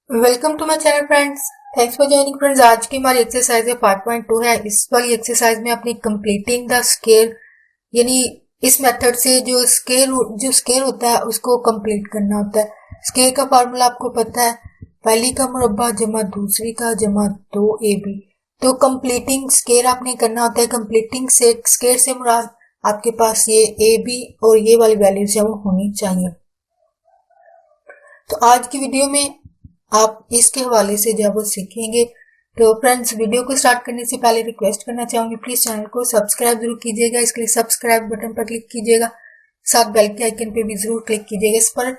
Welcome to my channel friends. Thanks for joining friends. आज की हमारी एक्सरसाइज है 5.2 है। इस वाली एक्सरसाइज में अपनी कंप्लीटिंग द स्केयर यानी इस मेथड से जो स्केयर होता है उसको कंप्लीट करना होता है। स्केयर का फार्मूला आपको पता है, पहली का मुरब्बा जमा दूसरी का जमा 2ab। तो कंप्लीटिंग स्केयर आपने करना होता है। कंप्लीटिंग से स्केयर से मुराद आपके पास ये ए बी और ये वाली वैल्यूज है वो होनी चाहिए। तो आज की वीडियो में आप इसके हवाले से जब वो सीखेंगे। तो फ्रेंड्स, वीडियो को स्टार्ट करने से पहले रिक्वेस्ट करना चाहूंगी, प्लीज चैनल को सब्सक्राइब जरूर कीजिएगा। इसके लिए सब्सक्राइब बटन पर क्लिक कीजिएगा, साथ बेल के आइकन पे भी जरूर क्लिक कीजिएगा। इस पर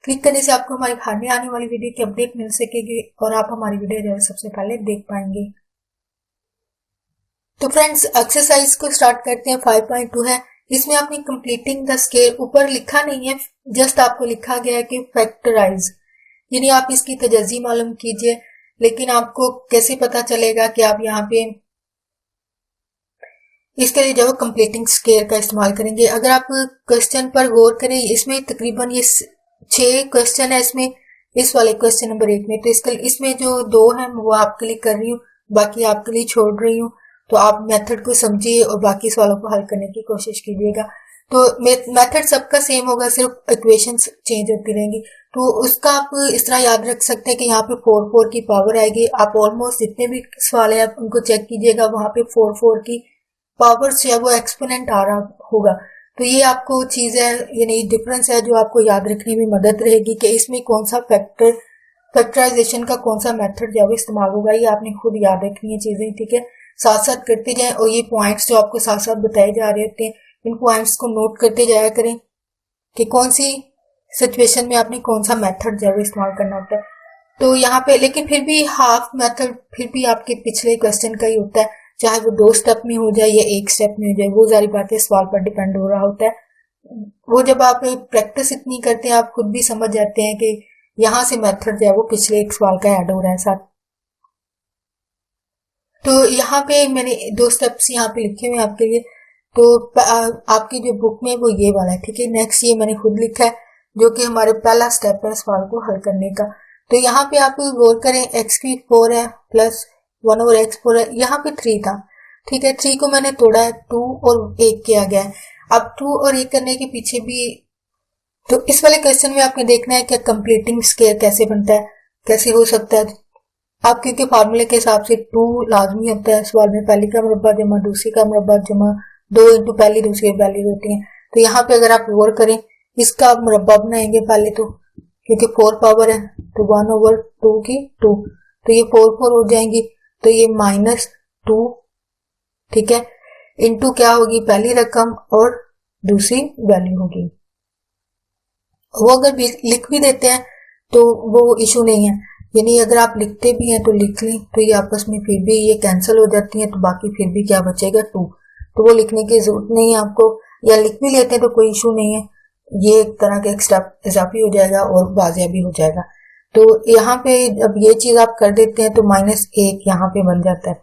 क्लिक करने से आपको हमारी आगे आने वाली वीडियो की अपडेट मिल सकेगी और आप हमारी वीडियो जो है सबसे पहले देख पाएंगे। तो फ्रेंड्स, एक्सरसाइज को स्टार्ट करते हैं। 5.2 है। इसमें आपने कंप्लीटिंग द स्केयर ऊपर लिखा नहीं है, जस्ट आपको लिखा गया है कि फैक्टराइज, यानी आप इसकी तजज़ी मालूम कीजिए। लेकिन आपको कैसे पता चलेगा कि आप यहाँ पे इसके लिए जो कंप्लीटिंग स्केयर का इस्तेमाल करेंगे। अगर आप क्वेश्चन पर गौर करें, इसमें तकरीबन ये 6 क्वेश्चन है। इसमें इस वाले क्वेश्चन नंबर 1 में तो इसमें जो 2 हैं वो आपके लिए कर रही हूँ, बाकी आपके लिए छोड़ रही हूँ। तो आप मेथड को समझिए और बाकी सवालों को हल करने की कोशिश कीजिएगा। तो मेथड सबका सेम होगा, सिर्फ इक्वेशंस चेंज होती रहेंगी। तो उसका आप इस तरह याद रख सकते हैं कि यहाँ पे 4 की पावर आएगी। आप ऑलमोस्ट जितने भी सवाल है आप उनको चेक कीजिएगा, वहां पे 4 की पावर से वो एक्सपोनेंट आ रहा होगा। तो ये आपको चीज है, यानी डिफरेंस है जो आपको याद रखने में मदद रहेगी कि इसमें कौन सा फैक्टराइजेशन का कौन सा मेथड जो है इस्तेमाल होगा। ये आपने खुद याद रखनी है चीजें, ठीक है। साथ साथ करते जाएं और ये पॉइंट्स जो आपको साथ साथ बताए जा रहे होते हैं, इन पॉइंट्स को नोट करते जाया करें कि कौन सी सिचुएशन में आपने कौन सा मेथड जो है इस्तेमाल करना होता है। तो यहाँ पे लेकिन फिर भी हाफ मेथड फिर भी आपके पिछले क्वेश्चन का ही होता है, चाहे वो 2 स्टेप में हो जाए या 1 स्टेप में हो जाए, वो सारी बातें सवाल पर डिपेंड हो रहा होता है। वो जब आप प्रैक्टिस इतनी करते हैं आप खुद भी समझ जाते हैं कि यहाँ से मेथड जो है वो पिछले एक सवाल का ऐड हो रहा है साथ। तो यहाँ पे मैंने 2 स्टेप्स यहाँ पे लिखे हुए हैं आपके लिए। तो आपकी जो बुक में वो ये वाला है, ठीक है। नेक्स्ट ये मैंने खुद लिखा है जो कि हमारे पहला स्टेप है सवाल को हल करने का। तो यहाँ पे आप गौर करें, x³ 4 है प्लस 1/x4 है, यहाँ पे 3 था, ठीक है। 3 को मैंने तोड़ा है, 2 और 1 किया गया है। अब 2 और 1 करने के पीछे भी, तो इस वाले क्वेश्चन में आपने देखना है कि कंप्लीटिंग स्केयर कैसे बनता है, कैसे हो सकता है। आप क्योंकि फार्मूले के हिसाब से 2 लाजमी होता है सवाल में, पहली का मुरब्बा जमा दूसरी का मुरब्बा जमा 2 इंटू पहली दूसरी वैल्यू होती है। तो यहाँ पे अगर आप गौर करें, इसका आप मुरब्बा बनाएंगे पहले तो, क्योंकि 4 पावर है तो 1/2 की 2, तो ये 4 हो जाएंगी। तो ये -2, ठीक है, इंटू क्या होगी पहली रकम और दूसरी वैल्यू होगी। वो अगर लिख भी देते हैं तो वो इशू नहीं है, यानी अगर आप लिखते भी हैं तो लिख लें, तो ये आपस में फिर भी ये कैंसिल हो जाती है, तो बाकी फिर भी क्या बचेगा 2। तो वो लिखने की जरूरत नहीं है आपको, या लिख भी लेते हैं तो कोई इशू नहीं है, ये एक तरह का एक स्टेप इजाफी हो जाएगा और वाज़ेह भी हो जाएगा। तो यहाँ पे अब ये चीज आप कर देते हैं तो -1 यहाँ पे बन जाता है।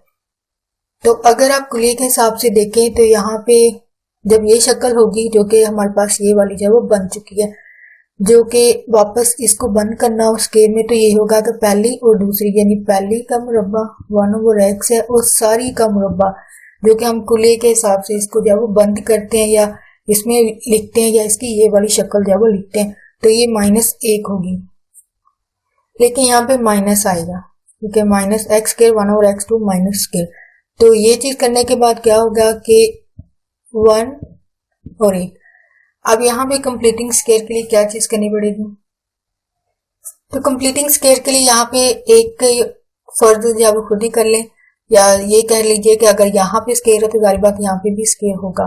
तो अगर आप कुलिये के हिसाब से देखें तो यहाँ पे जब ये शक्ल होगी जो कि हमारे पास ये वाली जो है वो बन चुकी है, जो कि वापस इसको बंद करना हो स्केयर में, तो ये होगा कि पहली और दूसरी, यानी पहली का मुरब्बा 1/x है और सारी का मुरब्बा, जो कि हम कुलिये के हिसाब से इसको जो है वो बंद करते हैं या इसमें लिखते हैं या इसकी ये वाली शक्ल जो है वो लिखते हैं, तो ये -1 होगी। लेकिन यहाँ पे माइनस आएगा क्योंकि -x² 1/x2 माइनस स्केयर। तो ये चीज करने के बाद क्या होगा कि 1 और 1। अब यहाँ पे कंप्लीटिंग स्केयर के लिए क्या चीज करनी पड़ेगी, तो कंप्लीटिंग स्केयर के लिए यहाँ पे एक फर्ज या वो खुद ही कर लें, या ये कह लीजिए कि अगर यहाँ पे स्केयर है तो जारी बात यहाँ पे भी स्केयर होगा।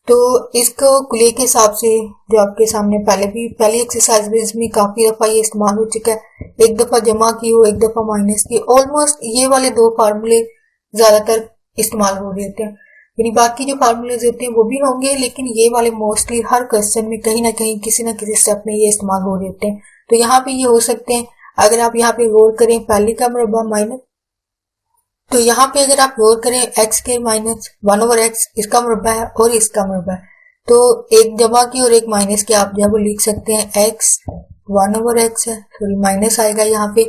तो इसको कुलिये के हिसाब से जो आपके सामने पहली एक्सरसाइज में इसमें काफी दफा ये इस्तेमाल हो चुका है, एक दफा जमा की हो एक दफा माइनस की, ऑलमोस्ट ये वाले 2 फार्मूले ज्यादातर इस्तेमाल हो रहे होते हैं, यानी बाकी जो फार्मूलेज होते हैं वो भी होंगे, लेकिन ये वाले मोस्टली हर क्वेश्चन में कहीं ना कहीं किसी न किसी स्टेप में ये इस्तेमाल हो रहे होते हैं। तो यहाँ पे ये हो सकते हैं। अगर आप यहाँ पे गौर करें, पहली का मुरब्बा माइनस, तो यहाँ पे अगर आप गौर करें x² -1/x इसका मुरब्बा है और इसका मुरब्बा है, तो एक जमा की और एक माइनस की आप जब लिख सकते हैं, x 1/x है, सॉरी माइनस आएगा यहाँ पे,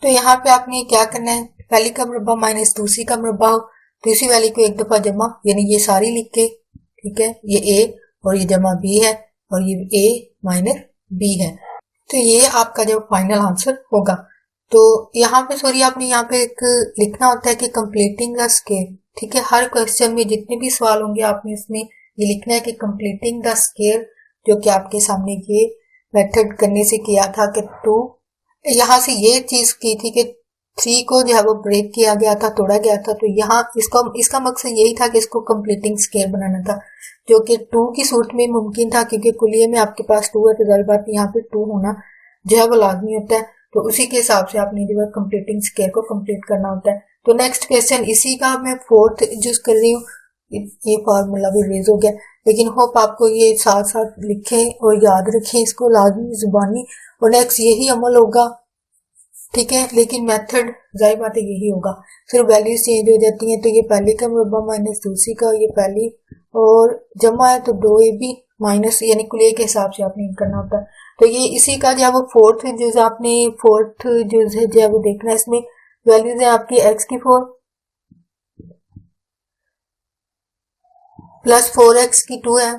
तो यहाँ पे आपने क्या करना है, पहली का मुरब्बा माइनस दूसरी का मुरब्बा हो तो इसी वाली को एक दफा जमा, यानी ये सारी लिख के, ठीक है, ये ए और ये जमा बी है और ये ए माइनस बी है। तो ये आपका जो फाइनल आंसर होगा। तो यहाँ पे सॉरी आपने यहाँ पे एक लिखना होता है कि कंप्लीटिंग द स्केल, ठीक है, हर क्वेश्चन में जितने भी सवाल होंगे आपने इसमें ये लिखना है कि कंप्लीटिंग द स्केल, जो कि आपके सामने ये मेथड करने से किया था कि 2 यहाँ से ये चीज की थी कि 3 को जो है वो ब्रेक किया गया था, तोड़ा गया था। तो यहाँ इसका मकसद यही था कि इसको कंप्लीटिंग स्केल बनाना था, जो कि 2 की सूरत में मुमकिन था, क्योंकि कुलिये में आपके पास 2 है तो जाहिर बात यहाँ पे 2 होना जो है वो लाजमी होता है। तो उसी के हिसाब से आपने जो है कंप्लीटिंग स्केल को कंप्लीट करना होता है। तो नेक्स्ट क्वेश्चन इसी का मैं 4th यूज कर रही हूँ, ये फार्मूला भी रेज हो गया, लेकिन होप आपको ये साथ साथ लिखें और याद रखें इसको लाजमी जुबानी, और नेक्स्ट यही अमल होगा, ठीक है, लेकिन मेथड जाहिर बात है यही होगा, फिर वैल्यूज चेंज हो जाती हैं। तो ये पहले का मुरब्बा माइनस दूसरी का, ये पहली और जमा है तो 2ab माइनस, यानी कुल के हिसाब से आपने करना होता है। तो ये इसी का जो है वो 4th जुज आपने 4th जुज है जो है वो देखना है। इसमें वैल्यूज है आपकी x की 4 प्लस 4x की 2 है।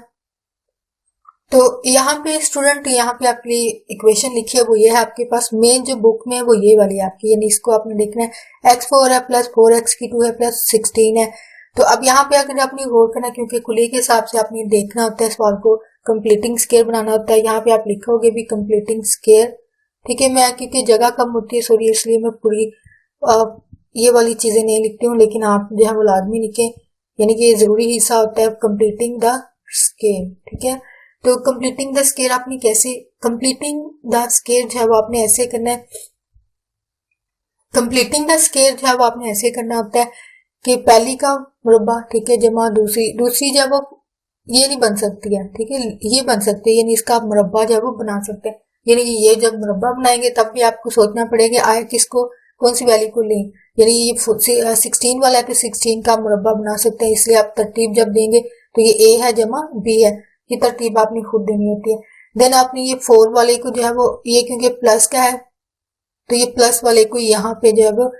तो यहाँ पे स्टूडेंट यहाँ पे आपकी इक्वेशन लिखी है वो ये है, आपके पास मेन जो बुक में है वो ये वाली है आपकी, यानी इसको आपने देखना है x4 है प्लस 4x की 2 है प्लस 16 है। तो अब यहाँ पे अगर आपने गौर करना, क्योंकि कुली के हिसाब से आपने देखना होता है सवाल को, कंप्लीटिंग स्केल बनाना होता है। यहाँ पे आप लिखोगे भी कंप्लीटिंग स्केल, ठीक है, मैं क्योंकि जगह कम होती है सॉरी इसलिए मैं पूरी ये वाली चीजें नहीं लिखती हूँ, लेकिन आप जो है वो लाजमी लिखें, यानी कि ये जरूरी हिस्सा होता है कंप्लीटिंग द स्केल, ठीक है। तो कंप्लीटिंग द स्केल आपने कैसे, कंप्लीटिंग द स्केल जो है वो आपने ऐसे करना है, कंप्लीटिंग द स्केल जो है वो आपने ऐसे करना होता है कि पहली का मुरब्बा, ठीक है, जमा दूसरी जो है वो ये नहीं बन सकती है, ठीक है, ये बन सकती है, यानी इसका आप मुरब्बा जो है वो बना सकते हैं। यानी ये जब मुरब्बा बनाएंगे तब भी आपको सोचना पड़ेगा आए किसको कौन सी वैल्यू को लें, यानी ये 16 वाला है तो 16 का मुरब्बा बना सकते हैं, इसलिए आप तरतीब जब देंगे तो ये ए है जमा बी है, ये तरतीब आपने खुद देनी होती है। देन आपने ये 4 वाले को जो है वो ये क्योंकि प्लस का है तो ये प्लस वाले को यहाँ पे जो है वो,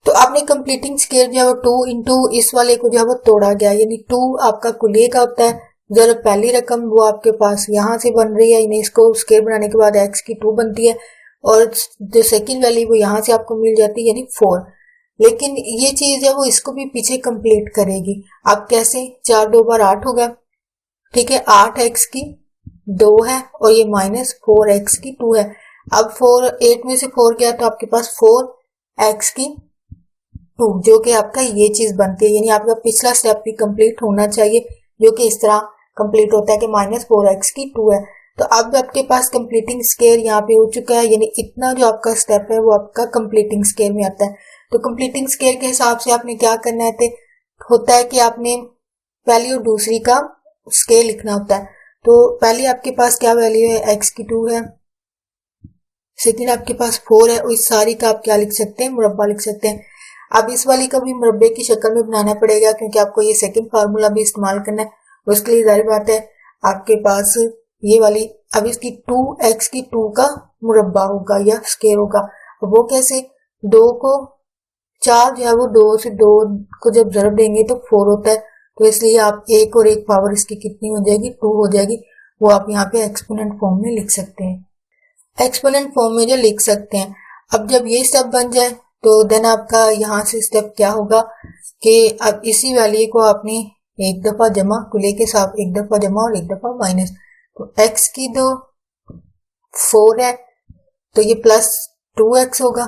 तो आपने कंप्लीटिंग स्केल जो है वो 2 इंटू इस वाले को जो है वो तोड़ा गया, यानी 2 आपका कुलिये का होता है, जरा पहली रकम वो आपके पास यहाँ से बन रही है, यानी इसको स्केल बनाने के बाद x की 2 बनती है, और जो सेकंड वैल्यू वो यहाँ से आपको मिल जाती है, यानी 4। लेकिन ये चीज है वो इसको भी पीछे कंप्लीट करेगी। आप कैसे, 4 2 बार 8 होगा, ठीक है, 8x की 2 है और ये माइनस 4x की 2 है। अब 8 में से 4 गया तो आपके पास 4x की 2, जो कि आपका ये चीज बनती है, यानी आपका पिछला स्टेप भी कंप्लीट होना चाहिए, जो कि इस तरह कंप्लीट होता है कि माइनस 4x की 2 है। तो अब आपके पास कंप्लीटिंग स्केल यहाँ पे हो चुका है, यानी इतना जो आपका स्टेप है वो आपका कंप्लीटिंग स्केल में आता है। तो कंप्लीटिंग स्केल के हिसाब से आपने क्या करना है, होता है कि आपने पहली और दूसरी का स्केल लिखना होता है। तो पहली आपके पास क्या वैल्यू है, x की 2 है, सेकंड आपके पास 4 है, और इस सारी का आप क्या लिख सकते हैं, मुरब्बा लिख सकते हैं। अब इस वाली का भी मुरब्बे की शक्ल में बनाना पड़ेगा, क्योंकि आपको ये सेकंड फार्मूला भी इस्तेमाल करना है, उसके लिए जाहिर बात है आपके पास ये वाली, अब इसकी 2x की 2 का मुरब्बा होगा या स्केल होगा। वो कैसे, 2 को 4 जो है वो 2 से 2 को जब जरब देंगे तो 4 होता है, तो इसलिए आप एक और एक पावर इसकी कितनी हो जाएगी, 2 हो जाएगी। वो आप यहाँ पे एक्सपोनेंट फॉर्म में लिख सकते हैं, एक्सपोनेंट फॉर्म में जो लिख सकते हैं। अब जब ये स्टेप बन जाए तो देन आपका यहाँ से स्टेप क्या होगा कि अब इसी वैल्यू को आपने एक दफा जमा, कुले के साथ एक दफा जमा और एक दफा माइनस, तो x की 2 4 है तो ये प्लस 2x होगा,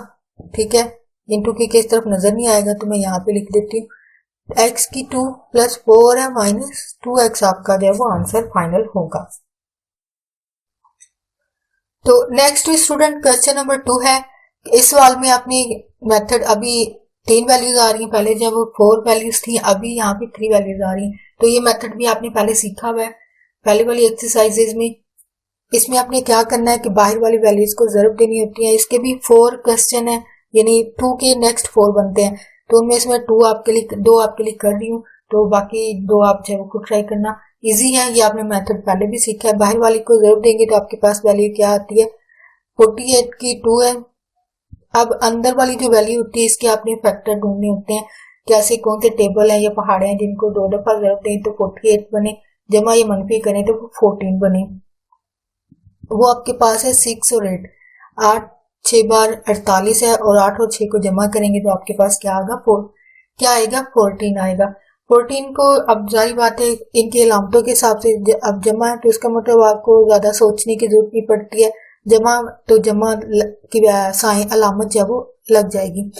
ठीक है, इंटू की इस तरफ नजर नहीं आएगा तो मैं यहाँ पे लिख देती हूँ, x की 2 प्लस 4 है माइनस 2x आपका जो है वो आंसर फाइनल होगा। तो नेक्स्ट स्टूडेंट क्वेश्चन नंबर 2 है, इस सवाल में आपने मेथड, अभी 3 वैल्यूज आ रही हैं, पहले जब 4 वैल्यूज थी अभी यहाँ पे 3 वैल्यूज आ रही हैं, तो ये मेथड भी आपने पहले सीखा हुआ है पहले वाली एक्सरसाइजेज में। इसमें आपने क्या करना है कि बाहर वाली वैल्यूज को जरब देनी होती है। इसके भी 4 क्वेश्चन है, यानी 2 के नेक्स्ट 4 बनते हैं, तो उनमें से मैं 2 आपके लिए कर रही हूँ, तो बाकी 2 आप जो है ट्राई करना, इजी है, ये आपने मेथड पहले भी सीखा है। बाहर वाली को जरब देंगे तो आपके पास वैल्यू क्या आती है, 48 की 2 है अब अंदर वाली जो वैल्यू होती है इसके आपने फैक्टर ढूंढने होते हैं। कैसे कौन से टेबल है या पहाड़े हैं जिनको 2 दफा जरूरत दें तो 48 बने, जमा या मनफी करें तो 14 बने। वो आपके पास है 6 और 8, 8 6 बार 48 है और 8 और 6 को जमा करेंगे तो आपके पास क्या आएगा, क्या आएगा, 14 आएगा। 14 को अब जारी बात है इनकी अलामतों के हिसाब से अब जमा है तो इसका मतलब आपको ज्यादा सोचने की जरूरत नहीं पड़ती है। जमा तो जमा की साइन अलामत जो है वो लग जाएगी।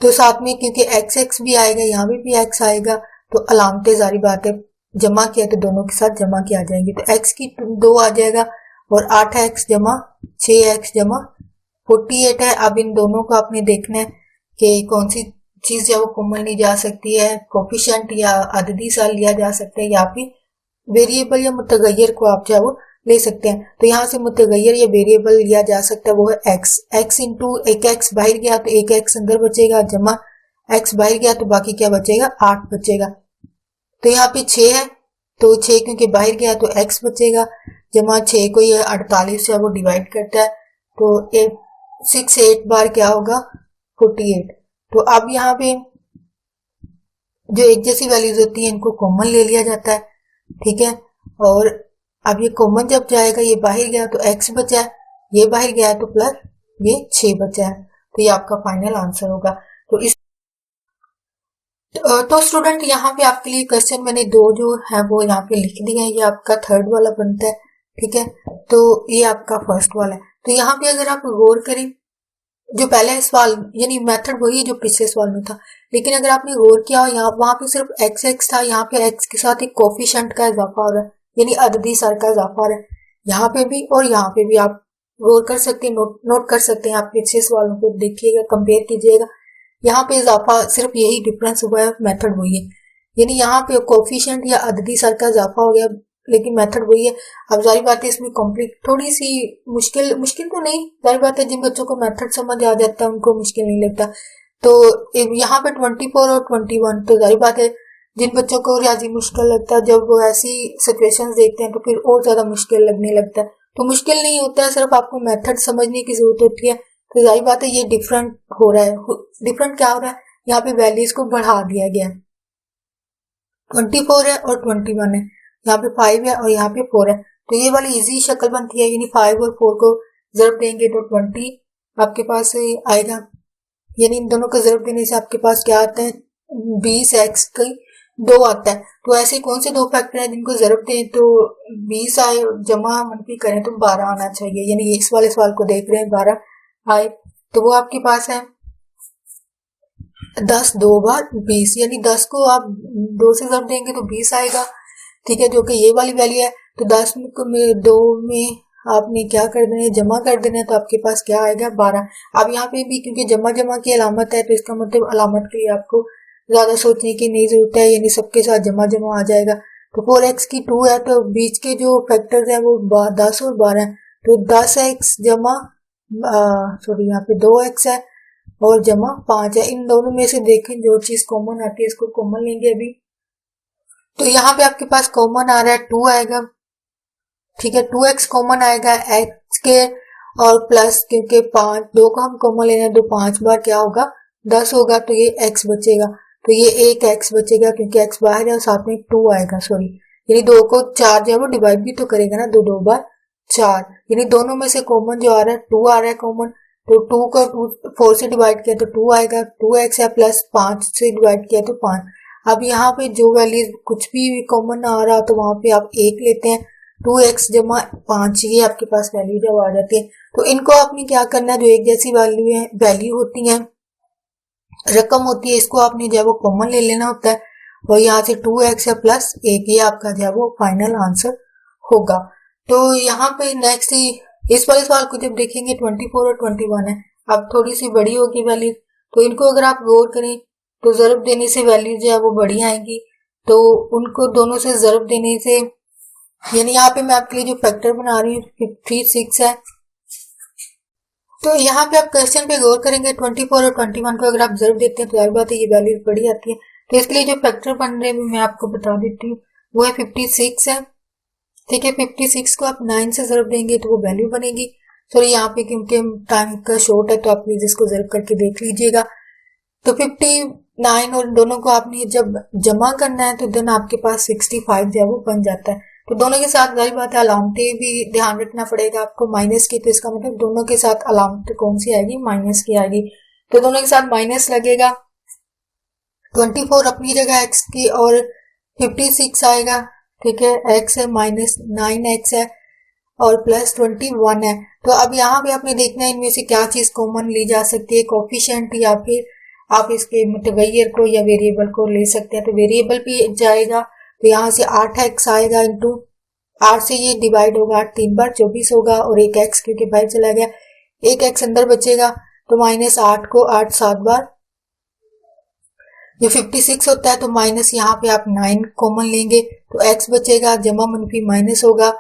तो साथ में क्योंकि एक्स एक्स भी आएगा, यहाँ भी एक्स आएगा, तो अलामतें जारी बात है जमा किया तो दोनों के साथ जमा किया जाएंगे। तो एक्स की 2 आ जाएगा और 8x जमा 6x जमा 48 है। अब इन दोनों को आपने देखना है कि कौन सी चीज जो वो कॉमन ली जा सकती है, कोफिशिएंट या अददी साल लिया जा सकता है, या फिर वेरिएबल या मुतगैयर को आप जो वो ले सकते हैं। तो यहाँ से मुतगैयर या वेरिएबल लिया जा सकता है, वो है एक्स। एक्स इंटू एक एक्स बाहर गया तो एक एक्स अंदर बचेगा, जमा एक्स बाहर गया तो बाकी क्या बचेगा, 8 बचेगा। तो यहाँ पे 6 है तो 6 क्योंकि बाहर गया तो एक्स बचेगा, जमा 6 को ये 48 से वो डिवाइड करता है तो 6 8 बार क्या होगा, 48। तो अब यहाँ पे जो एक जैसी वैल्यूज होती है इनको कॉमन ले लिया जाता है, ठीक है। और अब ये कॉमन जब जाएगा, ये बाहर गया तो x बचा है, ये बाहर गया तो प्लस ये 6 बचा है, तो ये आपका फाइनल आंसर होगा। तो इस तो स्टूडेंट यहाँ पे आपके लिए क्वेश्चन मैंने 2 जो है वो यहाँ पे लिख दिए हैं। ये आपका थर्ड वाला बनता है, ठीक है, तो ये आपका फर्स्ट वाला है। तो यहाँ पे अगर आप गौर करें, जो पहले सवाल यानी मेथड वही जो पिछले सवाल में था, लेकिन अगर आपने गौर किया यहाँ वहां पे सिर्फ एक्स एक्स था, यहाँ पे एक्स के साथ एक कोफिशिएंट का इजाफा हो रहा है, यानी अददी सर का इजाफा हो रहा है यहाँ पे भी और यहाँ पे भी। आप गौर कर सकते हैं, नोट कर सकते हैं। आप पिछले सवालों को देखिएगा, कंपेयर कीजिएगा, यहाँ पे इजाफा सिर्फ यही डिफरेंस हुआ है, मेथड वही है। यानी यहाँ पे कोफिशिएंट या अददी सर का इजाफा हो गया लेकिन मेथड वही है। अब जारी बात है इसमें कॉम्प्लिक थोड़ी सी मुश्किल तो नहीं, जारी बात है जिन बच्चों को मेथड समझ आ जाता है उनको मुश्किल नहीं लगता। तो यहाँ पे 24 और 21, तो जारी बात है जिन बच्चों को रियाजी मुश्किल लगता है जब वो ऐसी सिचुएशंस देखते हैं तो फिर और ज्यादा मुश्किल लगने लगता है। तो मुश्किल नहीं होता है, सिर्फ आपको मेथड समझने की जरूरत होती है। तो जारी बात है ये डिफरेंट हो रहा है। डिफरेंट क्या हो रहा है, यहाँ पे वैल्यूज को बढ़ा दिया गया है। 24 है और 21 है, यहाँ पे 5 है और यहाँ पे 4 है, तो ये वाली इजी शक्ल बनती है। यानी 5 और 4 को जरूर देंगे तो 20 आपके पास आएगा। यानी इन दोनों को जरूर देने से आपके पास क्या आता है, 20x की 2 आता है। तो ऐसे कौन से 2 फैक्टर हैं जिनको जरूर दें तो 20 आए, जमा मनफी करें तो 12 आना चाहिए। यानी इस वाले सवाल को देख रहे हैं, 12 आए, तो वो आपके पास है 10 2 बार 20, यानी 10 को आप 2 से जरूर देंगे तो 20 आएगा, ठीक है, जो कि ये वाली वैल्यू है। तो 10 में 2 में आपने क्या कर देना है, जमा कर देना है, तो आपके पास क्या आएगा, 12। अब यहाँ पे भी क्योंकि जमा की अलामत है तो इसका मतलब अलामत के लिए आपको ज्यादा सोचने की नहीं जरूरत है, यानी सबके साथ जमा आ जाएगा। तो 4x की 2 है तो बीच के जो फैक्टर्स है वो 10 और 12 है, तो 10x जमा सॉरी यहाँ पे 2x है और जमा 5 है। इन दोनों में से देखें जो चीज कॉमन आती है इसको कॉमन लेंगे अभी। तो यहाँ पे आपके पास कॉमन आ रहा है 2 आएगा, ठीक है, 2x कॉमन आएगा x के और प्लस क्योंकि 5 2 को हम कॉमन लेना है तो 5 बार क्या होगा, 10 होगा, तो ये x बचेगा, तो ये एक x बचेगा क्योंकि x बाहर है और साथ में 2 आएगा, सॉरी यानी 2 को 4 जो है वो डिवाइड भी तो करेगा ना, 2 बार 4, यानी दोनों में से कॉमन जो आ रहा है 2 आ रहा है कॉमन, तो 2 को 4 से डिवाइड किया तो 2 आएगा, 2x है प्लस 5 से डिवाइड किया तो 5। अब यहाँ पे जो वैल्यू कुछ भी कॉमन आ रहा तो वहां पे आप 1 लेते हैं, 2x जमा 5 ये आपके पास वैल्यू जब आ जाती है। तो इनको आपने क्या करना है, जो एक जैसी वैल्यू होती है, रकम होती है, इसको आपने जो है वो कॉमन ले लेना होता है और यहाँ से 2x है प्लस 1 ये आपका जो है वो फाइनल आंसर होगा। तो यहाँ पे नेक्स्ट इस वाले सवाल को जब देखेंगे 24 और 21 है, अब थोड़ी सी बड़ी होगी वैल्यू, तो इनको अगर आप गौर करें तो जरूर देने से वैल्यू जो है वो बड़ी आएंगी, तो उनको दोनों से जरूर देने से, यानी यहाँ पे मैं आपके लिए जो फैक्टर बना रही हूँ 56 है, तो यहाँ पे आप क्वेश्चन पे गौर करेंगे 24 और 21 को अगर आप जरूर देते हैं तो यार बात है ये वैल्यू बड़ी आती है। तो इसके लिए जो फैक्टर बन रहे हैं मैं आपको बता देती हूँ, वो है 56 है, ठीक है, 56 को आप 9 से जरूर देंगे तो वो वैल्यू बनेगी सॉरी यहाँ पे क्योंकि टाइम का शॉर्ट है तो आप प्लीज इसको जरूर करके देख लीजिएगा। तो 59 और दोनों को आपने जब जमा करना है तो देन आपके पास 65 जो है वो बन जाता है। तो दोनों के साथ वही बात है, अलामतें भी ध्यान रखना पड़ेगा आपको माइनस की, तो इसका मतलब दोनों के साथ अलामत कौन सी आएगी, माइनस की आएगी। तो दोनों के साथ माइनस लगेगा। 24 अपनी जगह एक्स की और 56 आएगा, ठीक है, एक्स है माइनस 9x है और प्लस 21 है। तो अब यहाँ पे आपने देखना है इनमें से क्या चीज कॉमन ली जा सकती है, कोफिशिएंट या फिर आप इसके मुतगैर को या वेरिएबल को ले सकते हैं। तो वेरिएबल भी जाएगा, तो यहाँ से 8x आएगा इंटू 8 से ये डिवाइड होगा, 8 3 बार 24 होगा और एक x क्योंकि बाहर चला गया, एक x अंदर बचेगा। तो माइनस 8 को 8 7 बार जो 56 होता है, तो माइनस यहाँ पे आप 9 कॉमन लेंगे तो x बचेगा, जमा मनफी माइनस होगा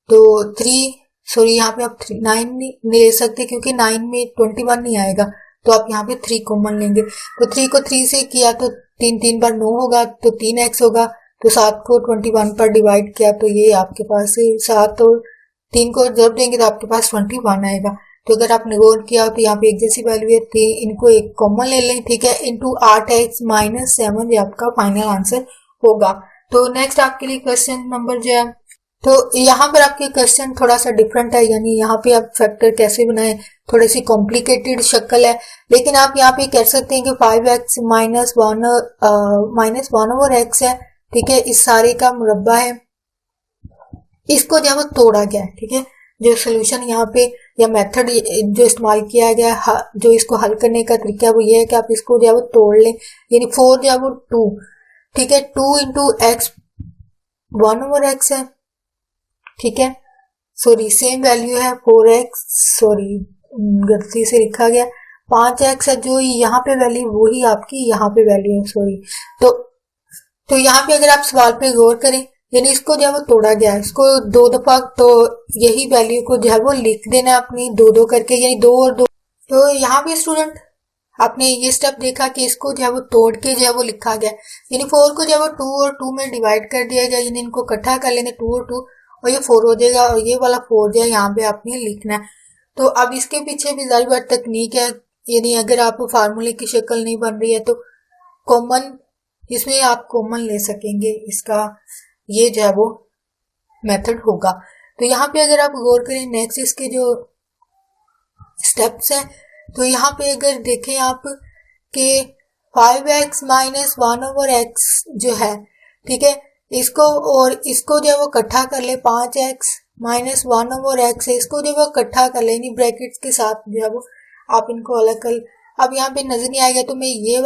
तो 3, सॉरी यहाँ पे आप 9 नहीं ले सकते क्योंकि 9 में 21 नहीं आएगा, तो आप यहाँ पे 3 कॉमन लेंगे। तो 3 को 3 से किया तो 3 3 बार 9 होगा तो 3x होगा। तो 7 को 21 पर डिवाइड किया तो ये आपके पास 7 और 3 को जब देंगे तो आपके पास 21 आएगा। तो अगर आपने गौर किया तो यहाँ पे एक जैसी वैल्यू है, तो इनको एक कॉमन ले लें, ठीक है, इंटू 8x माइनस 7 ये आपका फाइनल आंसर होगा। तो नेक्स्ट आपके लिए क्वेश्चन नंबर जो है, तो यहाँ पर आपके क्वेश्चन थोड़ा सा डिफरेंट है, यानी यहाँ पे आप फैक्टर कैसे बनाए, थोड़ी सी कॉम्प्लिकेटेड शक्ल है, लेकिन आप यहाँ पे कह सकते हैं कि 5x माइनस 1 ओवर x है, ठीक है, इस सारे का मुरब्बा है, इसको जो है वो तोड़ा गया है, ठीक है। जो सोल्यूशन यहाँ पे या मेथड जो इस्तेमाल किया गया, जो इसको हल करने का तरीका है वो ये है कि आप इसको जो है वो तोड़ लें, यानी 4 जो है वो 2, ठीक है, 2 इंटू एक्स 1 ओवर x है, ठीक है, सॉरी सेम वैल्यू है 4x, सॉरी गलती से लिखा गया 5x है, जो यहाँ पे वैल्यू वही आपकी यहाँ पे वैल्यू है, सॉरी। तो यहाँ पे अगर आप सवाल पे गौर करें, यानी इसको जो है वो तोड़ा गया है, इसको 2 दफा, तो यही वैल्यू को जो है वो लिख देना अपनी 2 करके, यानी 2 और 2। तो यहाँ पे स्टूडेंट आपने ये स्टेप देखा कि इसको जो है वो तोड़ के जो है वो लिखा गया, यानी 4 को जो है वो 2 और 2 में डिवाइड कर दिया गया, यानी इनको इकट्ठा कर लेंगे 2 और 2 और ये 4 हो जाएगा और ये वाला 4 जो है यहाँ पे आपने लिखना है। तो अब इसके पीछे भी जारी बात तकनीक है, यानी अगर आप फार्मूले की शक्ल नहीं बन रही है तो कॉमन, इसमें आप कॉमन ले सकेंगे, इसका ये जो है वो मेथड होगा। तो यहाँ पे अगर आप गौर करें नेक्स्ट इसके जो स्टेप्स हैं, तो यहाँ पे अगर देखें आप कि 5x माइनस 1 ओवर x जो है, ठीक है, इसको और इसको जो है वो इकट्ठा कर ले, 5x माइनस 1 ओवर x है, इसको जो है वो इकट्ठा कर ले ब्रैकेट्स के साथ जो है वो आप इनको अलग कर। अब यहाँ पे नजर नहीं आएगा तो मैं ये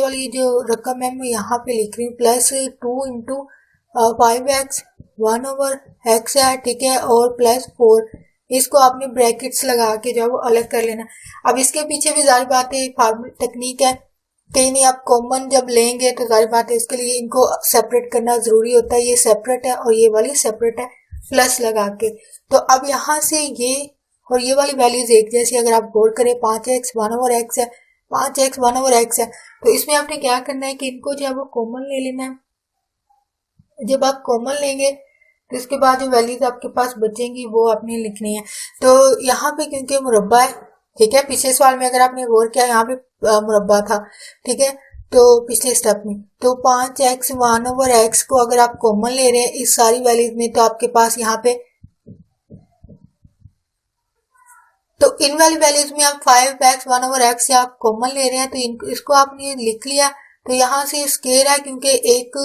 वाली जो रकम है मैं यहाँ पे लिख रही हूँ, plus 2 into 5x 1 over x है, ठीक है, और प्लस 4, इसको आपने ब्रैकेट्स लगा के जो है वो अलग कर लेना। अब इसके पीछे भी जारी बात है फार्मूला टेक्निक है, कहीं नहीं आप कॉमन जब लेंगे तो जारी बात है इसके लिए इनको सेपरेट करना जरूरी होता है, ये सेपरेट है और ये वाली सेपरेट है, प्लस लगा के। तो अब यहाँ से ये और ये वाली वैल्यूज एक जैसी अगर आप गौर करें, 5x 1 ओवर x है, 5x 1 ओवर x है, तो इसमें आपने क्या करना है कि इनको जो है वो कॉमन ले लेना है। जब आप कॉमन लेंगे तो इसके बाद जो वैल्यूज आपके पास बचेंगी वो आपने लिखनी है। तो यहाँ पे क्योंकि मुरब्बा है, ठीक है, पिछले सवाल में अगर आपने गौर किया यहाँ पे मुरब्बा था, ठीक है, तो पिछले स्टेप में तो 5x 1 ओवर x को अगर आप कॉमन ले रहे हैं इस सारी वैल्यूज में, तो आपके पास यहाँ पे, तो इन वाली वैल्यूज में आप 5x 1 ओवर x आप कॉमन ले रहे हैं, तो इसको आपने लिख लिया। तो यहाँ से स्केयर है क्योंकि एक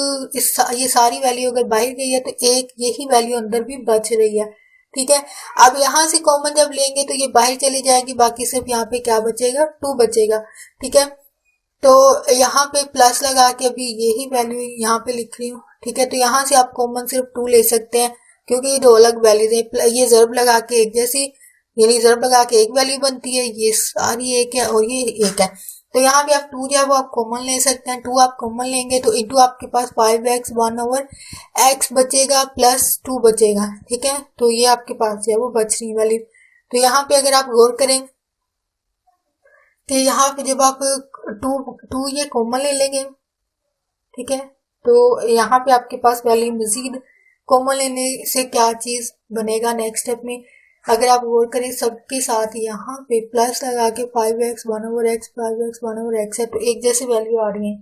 ये सारी वैल्यू अगर बाहर गई है तो एक यही वैल्यू अंदर भी बच रही है, ठीक है। अब यहाँ से कॉमन जब लेंगे तो ये बाहर चली जाएगी, बाकी सिर्फ यहाँ पे क्या बचेगा, 2 बचेगा, ठीक है। तो यहाँ पे प्लस लगा के अभी यही वैल्यू यहाँ पे लिख रही हूँ, ठीक है। तो यहाँ से आप कॉमन सिर्फ 2 ले सकते हैं क्योंकि ये 2 अलग वैल्यूज है, ये ज़र्ब लगा के एक जैसी, यानी ज़र्ब लगा के एक वैल्यू बनती है, ये सारी एक है और ये एक है। तो यहाँ पे आप 2 जो है वो आप कॉमन ले सकते हैं, 2 आप कॉमन लेंगे तो इंटू आपके पास 5x 1 ओवर x बचेगा प्लस 2 बचेगा, ठीक है। तो ये आपके पास जो है वो बच रही वाली। तो यहाँ पे अगर आप गौर करें कि यहाँ पे जब आप 2 ये कॉमन ले लेंगे, ठीक है, तो यहाँ पे आपके पास वैल्यू मजीद कॉमन लेने से क्या चीज बनेगा नेक्स्ट स्टेप में, अगर आप गौर करें सबके साथ यहाँ पे प्लस लगा के 5x 1/x 5x 1/x है, तो एक जैसी वैल्यू आ रही है।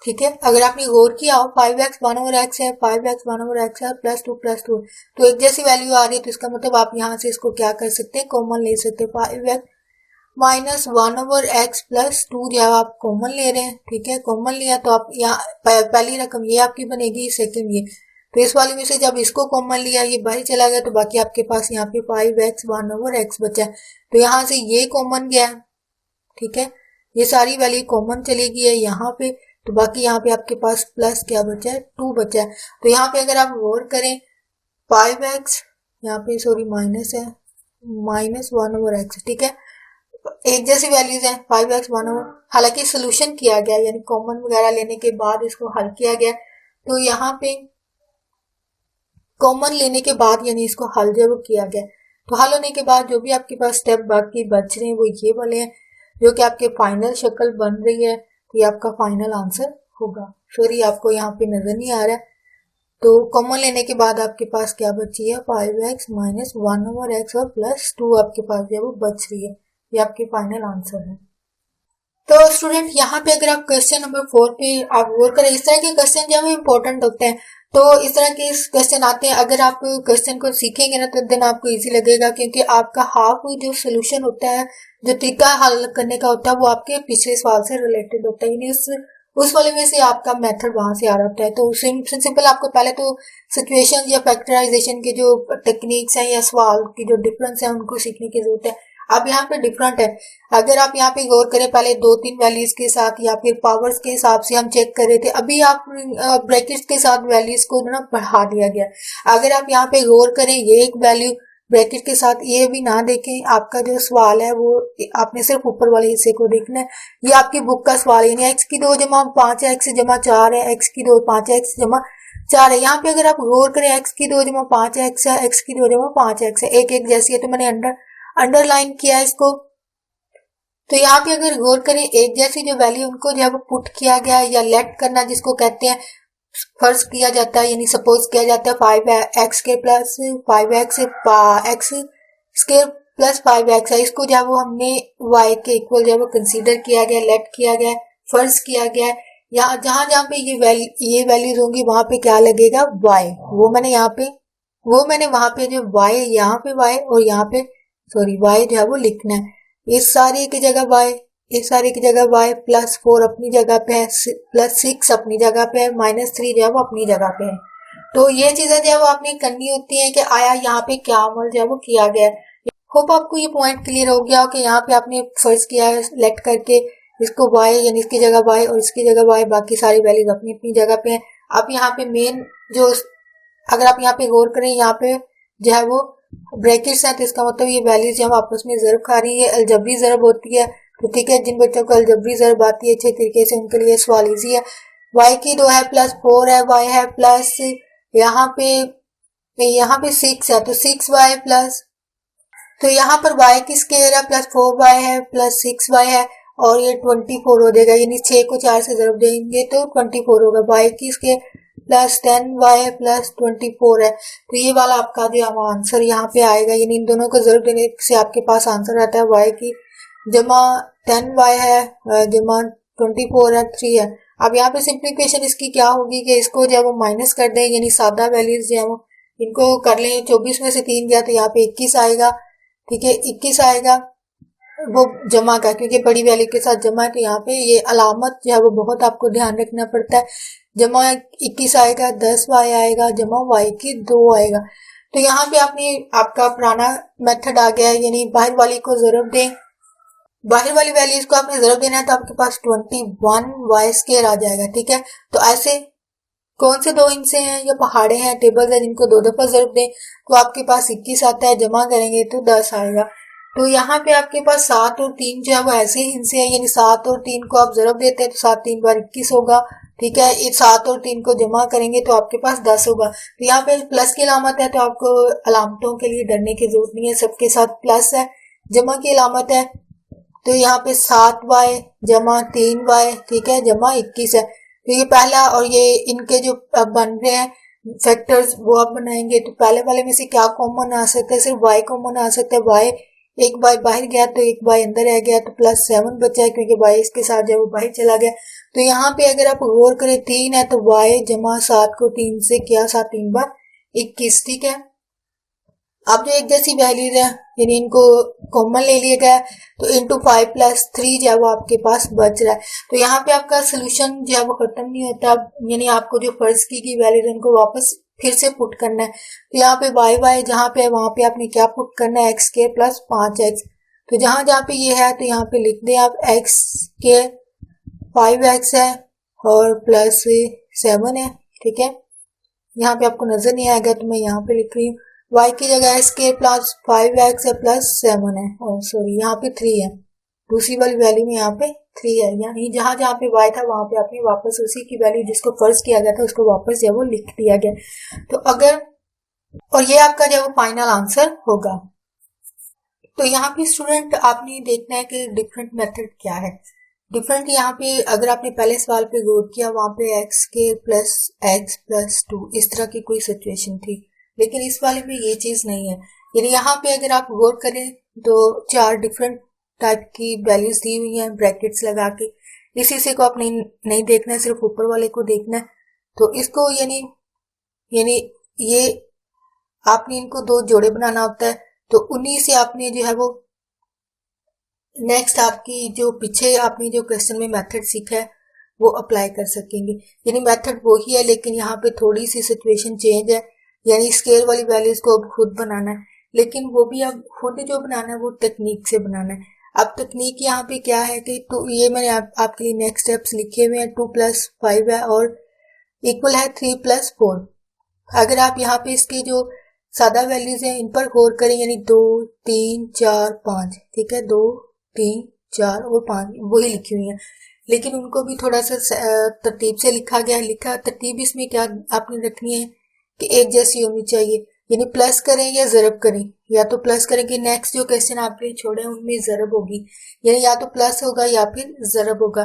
ठीक है, अगर आपने गौर किया हो 5x 1/x है, 5x 1/x है, +2 तो एक जैसी वैल्यू आ रही है, तो इसका मतलब आप यहाँ से इसको क्या कर सकते हैं, कॉमन ले सकते हैं। 5x माइनस 1/x +2 जो है आप कॉमन ले रहे हैं। ठीक है, कॉमन लिया तो आप यहाँ पहली रकम ये आपकी बनेगी, सेकंड ये, तो इस वाली में से जब इसको कॉमन लिया ये बाहर चला गया, तो बाकी आपके पास यहाँ पे 5x 1/x बचा है, तो यहाँ से ये कॉमन गया। ठीक है, ये सारी वैल्यू कॉमन चली गई है यहाँ पे, तो बाकी यहाँ पे आपके पास प्लस क्या बचा है, 2 बचा है। तो यहाँ पे अगर आप गौर करें 5x यहाँ पे सॉरी माइनस है, -1/x। ठीक है, एक जैसी वैल्यूज हैं 5x 1/, हालांकि सोल्यूशन किया गया यानी कॉमन वगैरह लेने के बाद इसको हल किया गया, तो यहाँ पे कॉमन लेने के बाद यानी इसको हल जो वो किया गया, तो हल होने के बाद जो भी आपके पास स्टेप बाकी बच रहे हैं वो ये वाले हैं, जो कि आपके फाइनल शक्ल बन रही है, तो ये आपका फाइनल आंसर होगा। सॉरी आपको यहाँ पे नजर नहीं आ रहा है, तो कॉमन लेने के बाद आपके पास क्या बची है, 5x माइनस 1/x और +2 आपके पास जो है वो बच रही है, ये आपके फाइनल आंसर है। तो स्टूडेंट यहाँ पे अगर आप क्वेश्चन नंबर 4 पे आप गौर करें, इस तरह के क्वेश्चन जो है इंपॉर्टेंट होते हैं, तो इस तरह के क्वेश्चन आते हैं, अगर आप क्वेश्चन को सीखेंगे ना तो दिन आपको इजी लगेगा, क्योंकि आपका हाफ जो सोल्यूशन होता है, जो तरीका हल करने का होता है, वो आपके पिछले सवाल से रिलेटेड होता है, यानी उस वाले में से आपका मेथड वहां से आ रहा होता है। तो सिंपल आपको पहले तो सिचुएशन या फैक्टराइजेशन के जो टेक्निक्स हैं या सवाल की जो डिफरेंस है उनको सीखने की जरूरत है। अब यहाँ पे डिफरेंट है, अगर आप यहाँ पे गौर करें पहले 2-3 वैल्यूज के साथ या फिर पावर्स के हिसाब से हम चेक कर रहे थे, अभी आप ब्रैकेट्स के साथ वैल्यूज को ना बढ़ा दिया गया। अगर आप यहाँ पे गौर करें ये एक वैल्यू ब्रैकेट के साथ ये भी ना देखें, आपका जो सवाल है वो आपने सिर्फ ऊपर वाले हिस्से को देखना है, ये आपकी बुक का सवाल है, यानी x की 2 जमा 5 है, x जमा 4 है, x की 2 5 है, x जमा 4 है। यहाँ पे अगर आप गौर करें x की 2 जमा 5 है, x है, x की 2 जमा 5 है, x है, एक जैसी है, तो मैंने अंडरलाइन किया इसको। तो यहाँ पे अगर गौर करें एक जैसी जो वैल्यू उनको जो है वो पुट किया गया या लेट करना जिसको कहते हैं, फर्ज किया जाता है यानी सपोज किया जाता है 5x के plus 5x x square plus 5x है, इसको जो है वो हमने y के इक्वल जो है वो कंसीडर किया गया, लेट किया गया, फर्ज किया गया। यहाँ जहां जहां पे ये वैल्यूज होंगी वहां पे क्या लगेगा, y, वो मैंने वहां पे जो y यहाँ पे y और यहाँ पे सॉरी y जो है वो लिखना है, इस सारी की जगह y, इस सारी की जगह y, +4 अपनी जगह पे है, +6 अपनी जगह पे है, -3 जो है वो अपनी जगह पे है। तो ये चीजें जो है वो आपने करनी होती है कि आया यहाँ पे क्या अमल जो है वो किया गया है। होप आपको ये पॉइंट क्लियर हो गया हो कि यहाँ पे आपने फर्ज किया है लेट करके इसको y यानी इसकी जगह y और इसकी जगह y, बाकी सारी वैल्यूज अपनी अपनी जगह पे है। अब यहाँ पे मेन जो अगर आप यहाँ पे गौर करें यहाँ पे जो है वो ब्रैकेट्स है, तो इसका मतलब ये वैल्यूज जो आपस में ज़रब खा रही है, अलजबरी ज़रब होती है। तो ठीक है, जिन बच्चों को अलजबरी ज़रब आती है अच्छे तरीके से उनके लिए सवाल इजी है। y की 2 है +4 है, y है प्लस यहाँ पे 6 है, तो 6y प्लस, तो यहाँ पर y की स्केयर है +4y है प्लस 6y है और ये 24 हो जाएगा, यानी 6 को 4 से ज़रब देंगे तो 24 होगा। y की स्केयर +10y प्लस 24 है, तो ये वाला आपका जो आंसर यहाँ पे आएगा, यानी इन दोनों को ज़रब देने से आपके पास आंसर आता है y की जमा 10y है जमा 24 है 3 है। अब यहाँ पे सिंप्लीफिकेशन इसकी क्या होगी कि इसको जब वो माइनस कर दें, यानी सादा वैल्यूज जो है वो इनको कर लें, 24 में से 3 गया तो यहाँ पे 21 आएगा। ठीक है, 21 आएगा वो जमा का, क्योंकि बड़ी वैल्यू के साथ जमा है, तो यहाँ पे ये अलामत जो है वो बहुत आपको ध्यान रखना पड़ता है। जमा 21 आएगा, 10y आएगा, जमा y की 2 आएगा। तो यहाँ पे आपका पुराना मेथड आ गया है, यानी बाहर वाली को ज़रब दें, बाहर वाली वैल्यूज को आपने ज़रब देना है, तो आपके पास 21y स्केयर आ जाएगा। ठीक है, तो ऐसे कौन से दो इनसे हैं या पहाड़े हैं, टेबल है जिनको 2 दफा ज़रब दें तो आपके पास 21 आता है, जमा करेंगे तो 10 आएगा। तो यहाँ पे आपके पास 7 और 3 जो है वो ऐसे ही इनसे है, यानी 7 और 3 को आप ज़रब देते हैं तो 7 3 बार 21 होगा। ठीक है, ये 7 और 3 को जमा करेंगे तो आपके पास 10 होगा। तो यहाँ पे प्लस की अलामत है, तो आपको अलामतों के लिए डरने की जरूरत नहीं है, सबके साथ प्लस है। जमा की अलामत है, तो यहाँ पे 7y जमा 3y, ठीक है, जमा 21 है। तो ये पहला और ये इनके जो बन रहे हैं फैक्टर्स वो आप बनाएंगे तो पहले वाले में से क्या कॉमन आ सकता है, सिर्फ y कॉमन आ सकता है। y एक y बाहर गया तो एक y अंदर आ गया तो +7 बचा है क्योंकि y इसके साथ जब वो बाहर चला गया। तो यहाँ पे अगर आप गौर करें 3 है तो y जमा 7 को 3 से किया, 7 3 बार 21, ठीक है। अब जो एक जैसी वैल्यूज है यानी इनको कॉमन ले लिया गया तो इंटू 5 + 3 जो है वो आपके पास बच रहा है। तो यहाँ पे आपका सोल्यूशन जो है वो खत्म नहीं होता, यानी आपको जो फर्ज की वैल्यूज उनको वापस फिर से पुट करना है। तो यहाँ पे y जहाँ पे है वहां पे आपने क्या पुट करना है, x² + 5x। तो जहां जहाँ पे ये है तो यहाँ पे लिख दें आप x² 5x है और +7 है, ठीक है। यहाँ पे आपको नजर नहीं आएगा तो मैं यहाँ पे लिख रही हूँ y की जगह x² + 5x है +7 है, और सॉरी यहाँ पे 3 है, दूसरी वाली वैल्यू में यहाँ पे 3 है। यानी जहां जहाँ पे y था वहां पे आपने वापस उसी की वैल्यू जिसको फर्ज किया गया था उसको वापस जो वो लिख दिया गया। तो अगर, और ये आपका जो वो फाइनल आंसर होगा। तो यहाँ पे स्टूडेंट आपने देखना है कि डिफरेंट मेथड क्या है। डिफरेंट यहाँ पे अगर आपने पहले सवाल पे गौर किया वहां पे x² + x + 2 इस तरह की कोई सिचुएशन थी, लेकिन इस वाले में ये चीज नहीं है। यानी यहाँ पे अगर आप गौर करें तो 4 डिफरेंट टाइप की वैल्यूज दी हुई हैं ब्रैकेट्स लगा के। इस हिस्से को आप नहीं देखना है, सिर्फ ऊपर वाले को देखना है। तो इसको यानी ये आपने इनको 2 जोड़े बनाना होता है, तो उन्हीं से आपने जो है वो नेक्स्ट आपकी जो पीछे आपने जो क्वेश्चन में मेथड सीखा है वो अप्लाई कर सकेंगे। यानी मेथड वही है लेकिन यहाँ पे थोड़ी सी सिचुएशन चेंज है, यानी स्केल वाली वैल्यूज को अब खुद बनाना है, लेकिन वो भी अब खुद जो बनाना है वो टेक्निक से बनाना है। अब तकनीक यहाँ पे क्या है कि तो ये मैंने आपके लिए नेक्स्ट स्टेप्स लिखे हुए हैं। 2 + 5 है और इक्वल है 3 + 4। अगर आप यहाँ पे इसके जो सादा वैल्यूज हैं इन पर गौर करें, यानी 2 3 4 5, ठीक है, 2 3 4 और 5 वही लिखी हुई है, लेकिन उनको भी थोड़ा सा तरतीब से लिखा गया। लिखा तरतीब इसमें क्या आपने रखनी है कि एक जैसी होनी चाहिए, यानी प्लस करें या ज़रब करें, या तो प्लस करें कि नेक्स्ट जो क्वेश्चन आपने छोड़े उनमें ज़रब होगी, यानी या तो प्लस होगा या फिर ज़रब होगा।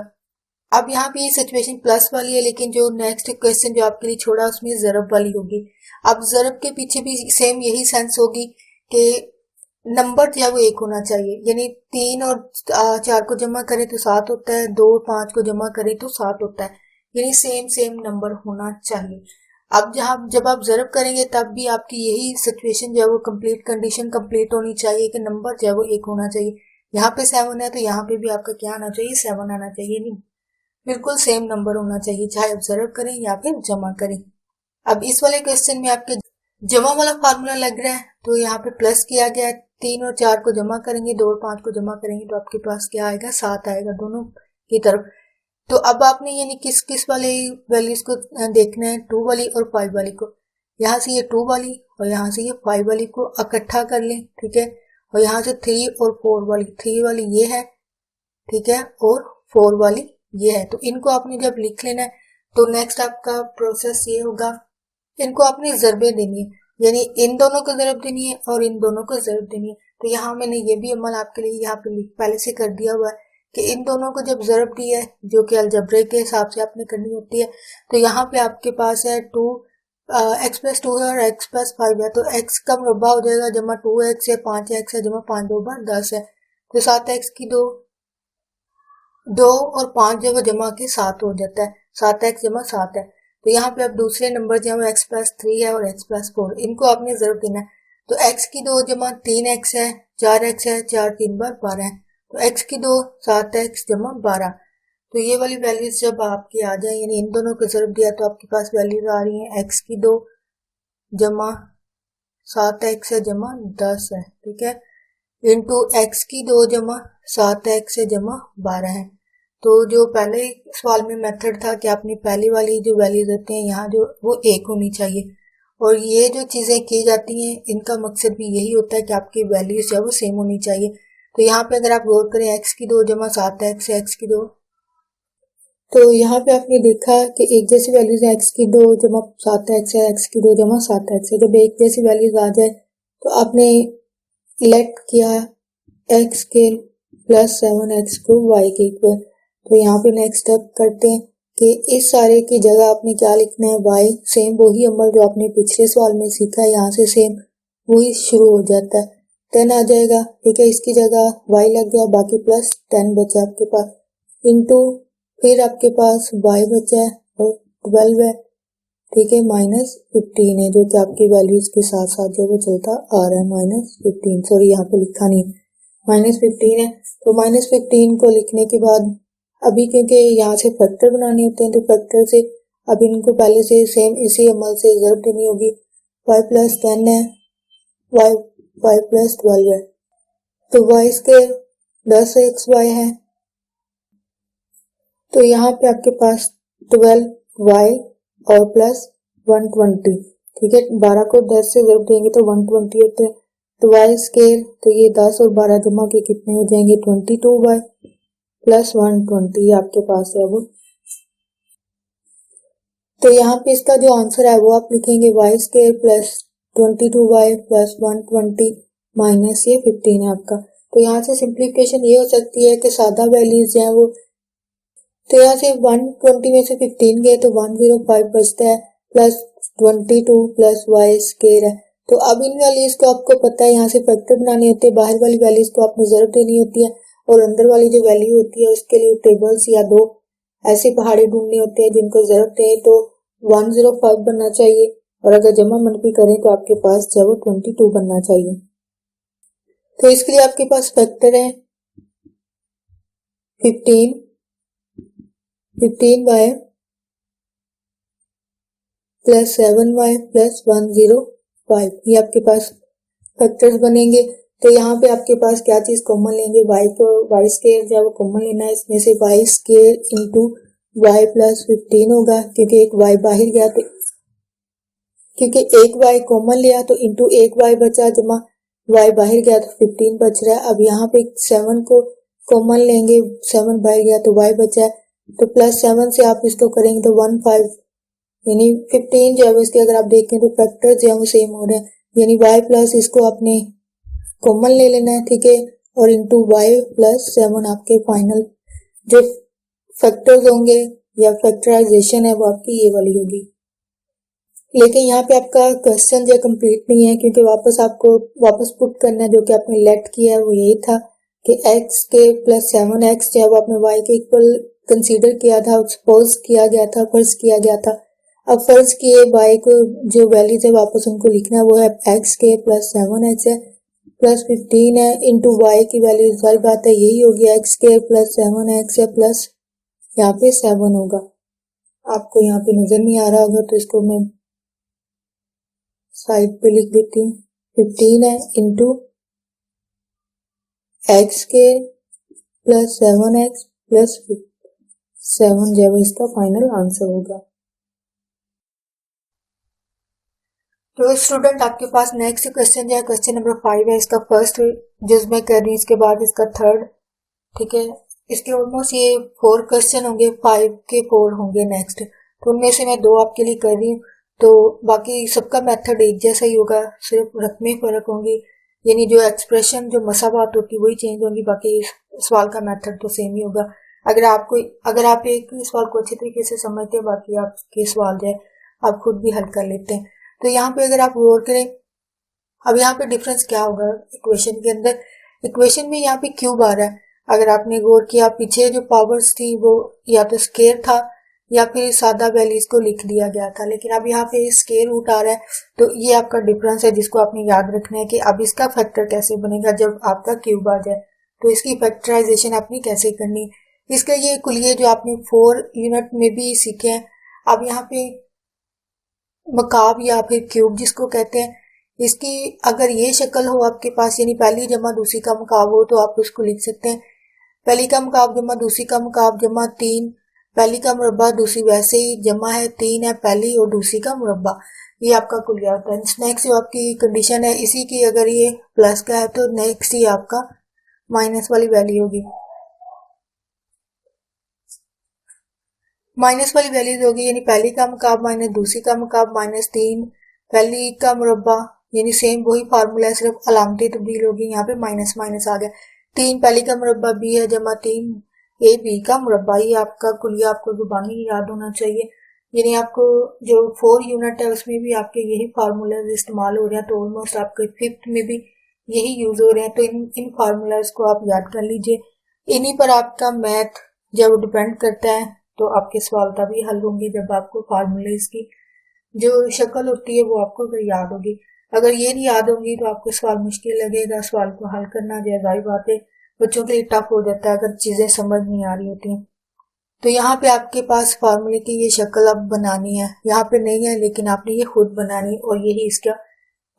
अब यहाँ पे ये सिचुएशन प्लस वाली है लेकिन जो नेक्स्ट क्वेश्चन जो आपके लिए छोड़ा उसमें ज़रब वाली होगी। अब ज़रब के पीछे भी सेम यही सेंस होगी कि नंबर जो है वो एक होना चाहिए, यानी 3 और 4 को जमा करें तो 7 होता है, 2 और 5 को जमा करें तो 7 होता है, यानी सेम नंबर होना चाहिए। अब जब आप ज़रब करेंगे तब भी आपकी यही सिचुएशन जो है वो कंडीशन कंप्लीट होनी चाहिए कि नंबर जो है वो एक होना चाहिए। यहाँ पे 7 है तो यहाँ पे भी आपका क्या आना चाहिए, 7 आना चाहिए, नहीं बिल्कुल सेम नंबर होना चाहिए, चाहे ऑब्जर्व करें या फिर जमा करें। अब इस वाले क्वेश्चन में आपके जमा वाला फार्मूला लग रहा है तो यहाँ पे प्लस किया गया है। 3 और 4 को जमा करेंगे, 2 और 5 को जमा करेंगे तो आपके पास क्या आएगा, 7 आएगा दोनों की तरफ। तो अब आपने यानी किस वाले वैल्यूज को देखना है, 2 वाली और 5 वाली को। यहाँ से ये 2 वाली और यहाँ से ये 5 वाली को इकट्ठा कर लें, ठीक है, और यहाँ से 3 और 4 वाली, 3 वाली ये है, ठीक है, और 4 वाली ये है। तो इनको आपने जब लिख लेना है तो नेक्स्ट आपका प्रोसेस ये होगा, इनको आपने ज़रबे देनी है, यानी इन दोनों को ज़रब देनी है और इन दोनों को ज़रब देनी है। तो यहाँ मैंने ये भी अमल आपके लिए यहाँ पे पहले से कर दिया हुआ है कि इन दोनों को जब ज़रब दिया है जो कि अलजबरे के हिसाब से आपने करनी होती है, तो यहाँ पे आपके पास है 2 x + 2 है और x + 5 है, तो x का मुरब्बा हो जाएगा जमा 2x है, 5x है, जमा 5 2 बार 10 है, तो 7x की 2 और 5 जो वो जमा के 7 हो जाता है, 7x जमा 7 है। तो यहाँ पे अब दूसरे नंबर जो है x + 3 है और x + 4, इनको आपने ज़रब देना है। तो x की 2 जमा 3x है, 4x है, 4 3 बार 12 है, तो x की 2 7x जमा 12। तो ये वाली वैल्यूज जब आपकी आ जाए, यानी इन दोनों को ज़रब दिया तो आपके पास वैल्यूज आ रही हैं, x की 2 जमा 7x है जमा 10 है, ठीक है, इंटू x की 2 जमा 7x है जमा 12 है। तो जो पहले सवाल में मेथड था कि आपने पहली वाली जो वैल्यूज होते हैं यहाँ जो वो एक होनी चाहिए, और ये जो चीज़ें की जाती हैं इनका मकसद भी यही होता है कि आपकी वैल्यूज जो है वो सेम होनी चाहिए। तो यहाँ पे अगर आप गौर करें x की 2 जमा 7x है, x की 2, तो यहाँ पे आपने देखा कि एक जैसी वैल्यूज है, x की 2 जमा 7x है, x की 2 जमा 7x है। जब एक जैसी वैल्यूज आ जाए तो आपने इलेक्ट किया x के +7x को y के इक्वल। तो यहाँ पे नेक्स्ट स्टेप करते हैं कि इस सारे की जगह आपने क्या लिखना है, y, सेम वही अमल जो आपने पिछले सवाल में सीखा है, यहाँ से सेम वही शुरू हो जाता है। 10 आ जाएगा, ठीक है, इसकी जगह y लग गया, बाकी प्लस 10 बचा आपके पास, इंटू फिर आपके पास y बचा है और 12 है, ठीक है, -15 है, जो कि आपकी वैल्यूज के साथ साथ जो वो चलता आ रहा है, -15, सॉरी यहाँ पे लिखा नहीं, -15 है। तो -15 को लिखने के बाद अभी क्योंकि यहाँ से फैक्टर बनाने होते हैं, तो फैक्टर से अभी इनको पहले से सेम इसी अमल से जरूरत देनी होगी। y + 10 है, y + 12 है, तो y² 10xy है, तो यहाँ पे आपके पास 12y और प्लस 120, ठीक है, 12 को 10 से जरूर देंगे तो 120 होते हैं, तो y², तो ये 10 और 12 जमा के कितने हो जाएंगे, 22y प्लस 120 आपके पास है वो। तो यहाँ पे इसका जो आंसर है वो आप लिखेंगे y² plus 22y plus 120 minus ये 15 है आपका। तो यहाँ से सिंप्लीफिकेशन ये हो सकती है कि सादा वैल्यूज हैं वो, तो यहाँ से 120 में से 15 गए तो 105 बचता है, प्लस 22 प्लस y² है। तो अब इन वैल्यूज को आपको पता है यहाँ से फैक्टर बनाने होते हैं, बाहर वाली वैल्यूज को आपने जरूर देनी होती है और अंदर वाली जो वैल्यू होती है उसके लिए टेबल्स या दो ऐसे पहाड़े ढूंढने होते हैं जिनको जरूरत है, तो 105 बनना चाहिए और अगर जमा मनफी करें तो आपके पास जो वो 22 बनना चाहिए। तो इसके लिए आपके पास फैक्टर है 15y प्लस 7y प्लस 105, ये आपके पास फैक्टर्स बनेंगे। तो यहाँ पे आपके पास क्या चीज कॉमन लेंगे, y² जब कॉमन लेना है, इसमें से y² इंटू y प्लस 15 होगा, क्योंकि एक y बाहर गया, तो क्योंकि एक y कॉमन लिया तो इंटू एक y बचा, जमा y बाहर गया तो 15 बच रहा है। अब यहाँ पे 7 को कॉमन लेंगे, 7 बाहर गया तो y बचा है, तो प्लस 7 से आप इसको करेंगे तो 15, यानी 15 जो है इसके अगर आप देखें तो फैक्टर जो है वो सेम हो रहे हैं, यानी y प्लस इसको आपने कॉमन ले लेना है, ठीक है, और इंटू y प्लस 7 आपके फाइनल जो फैक्टर्स होंगे या फैक्टराइजेशन है वो आपकी ये वाली होगी। लेकिन यहाँ पे आपका क्वेश्चन जो कंप्लीट नहीं है, क्योंकि आपको वापस पुट करना है, जो कि आपने लेट किया है वो यही था कि x² प्लस 7x जो है वो आपने y के इक्वल कंसीडर किया था, सपोज किया गया था, फर्ज किया गया था। अब फर्ज किए y को जो वैल्यूज है वापस उनको लिखना है, वो है x² प्लस 7x है प्लस 15 है, इंटू y की वैल्यू हर बात है यही होगी, x² प्लस 7x है प्लस यहाँ पे 7 होगा। आपको यहाँ पे नजर नहीं आ रहा होगा तो इसको मैं साइड पे लिख देती हूँ, 15 है into x² plus 7x plus 7 जब इसका फाइनल आंसर होगा। तो स्टूडेंट आपके पास नेक्स्ट क्वेश्चन जो है क्वेश्चन नंबर 5 है, इसका फर्स्ट जिसमें कर रही हूँ, इसके बाद इसका थर्ड, ठीक है, इसके ऑलमोस्ट ये 4 क्वेश्चन होंगे, 5 के 4 होंगे नेक्स्ट, तो उनमें से मैं 2 आपके लिए कर रही हूँ, तो बाकी सबका मेथड एक जैसा ही होगा, सिर्फ रकमें फर्क होंगी, यानी जो एक्सप्रेशन जो मसाबात होती है वही चेंज होंगी, बाकी सवाल का मेथड तो सेम ही होगा। अगर आप एक सवाल को अच्छे तरीके से समझते हैं, बाकी आपके सवाल जो है आप खुद भी हल कर लेते हैं। तो यहाँ पे अगर आप गौर करें, अब यहाँ पे डिफरेंस क्या होगा इक्वेशन के अंदर, इक्वेशन में यहाँ पे क्यूब आ रहा है, अगर आपने गौर किया पीछे जो पावर्स थी वो या तो स्केयर था या फिर सादा वैल्यूज को लिख दिया गया था, लेकिन अब यहाँ पे स्केयर रूट आ रहा है, तो ये आपका डिफरेंस है जिसको आपने याद रखना है कि अब इसका फैक्टर कैसे बनेगा जब आपका क्यूब आ जाए, तो इसकी फैक्टराइजेशन आपने कैसे करनी है। इसका ये कुलिये जो आपने 4 यूनिट में भी सीखे हैं। अब यहाँ पे मकाब या फिर क्यूब जिसको कहते हैं, इसकी अगर ये शक्ल हो आपके पास, यानी पहली जमा दूसरी का मकाब हो, तो आप उसको लिख सकते हैं पहली का मकाब जमा दूसरी का मकाब जमा 3, पहली का मुरब्बा दूसरी वैसे ही जमा है 3 है पहली और दूसरी का मुरब्बा, ये आपका कुलिया होता है। नेक्स्ट जो आपकी कंडीशन है इसी की, अगर ये प्लस का है तो नेक्स्ट ही आपका माइनस वाली वैल्यू होगी, माइनस वाली वैल्यूज होगी, यानी पहली का मकाब माइनस दूसरी का मकाब -3, पहली का मुरब्बा, यानी सेम वही फार्मूला है, सिर्फ अलामती तब्दील होगी, यहाँ पे माइनस माइनस आ गया। 3 पहली का मुरब्बा b है जमा 3 ए बी का मुरब्बा। ये आपका कुलिया आपको जुबानी याद होना चाहिए। यानी आपको जो 4 यूनिट है उसमें भी आपके यही फार्मूलाज इस्तेमाल हो रहे हैं, तो ऑलमोस्ट आपके 5th में भी यही यूज हो रहे हैं। तो इन फार्मूलाज को आप याद कर लीजिए। इन्हीं पर आपका मैथ जब डिपेंड करता है तो आपके सवाल तभी हल होंगे जब आपको फार्मूलाज की जो शक्ल होती है वो आपको अगर याद होगी। अगर ये नहीं याद होगी तो आपको सवाल मुश्किल लगेगा, सवाल को हल करना जो जाहिर बात है बच्चों के लिए टफ हो जाता है अगर चीजें समझ नहीं आ रही होती हैं। तो यहाँ पे आपके पास फार्मूले की ये शक्ल अब बनानी है, यहाँ पे नहीं है लेकिन आपने ये खुद बनानी और यही इसका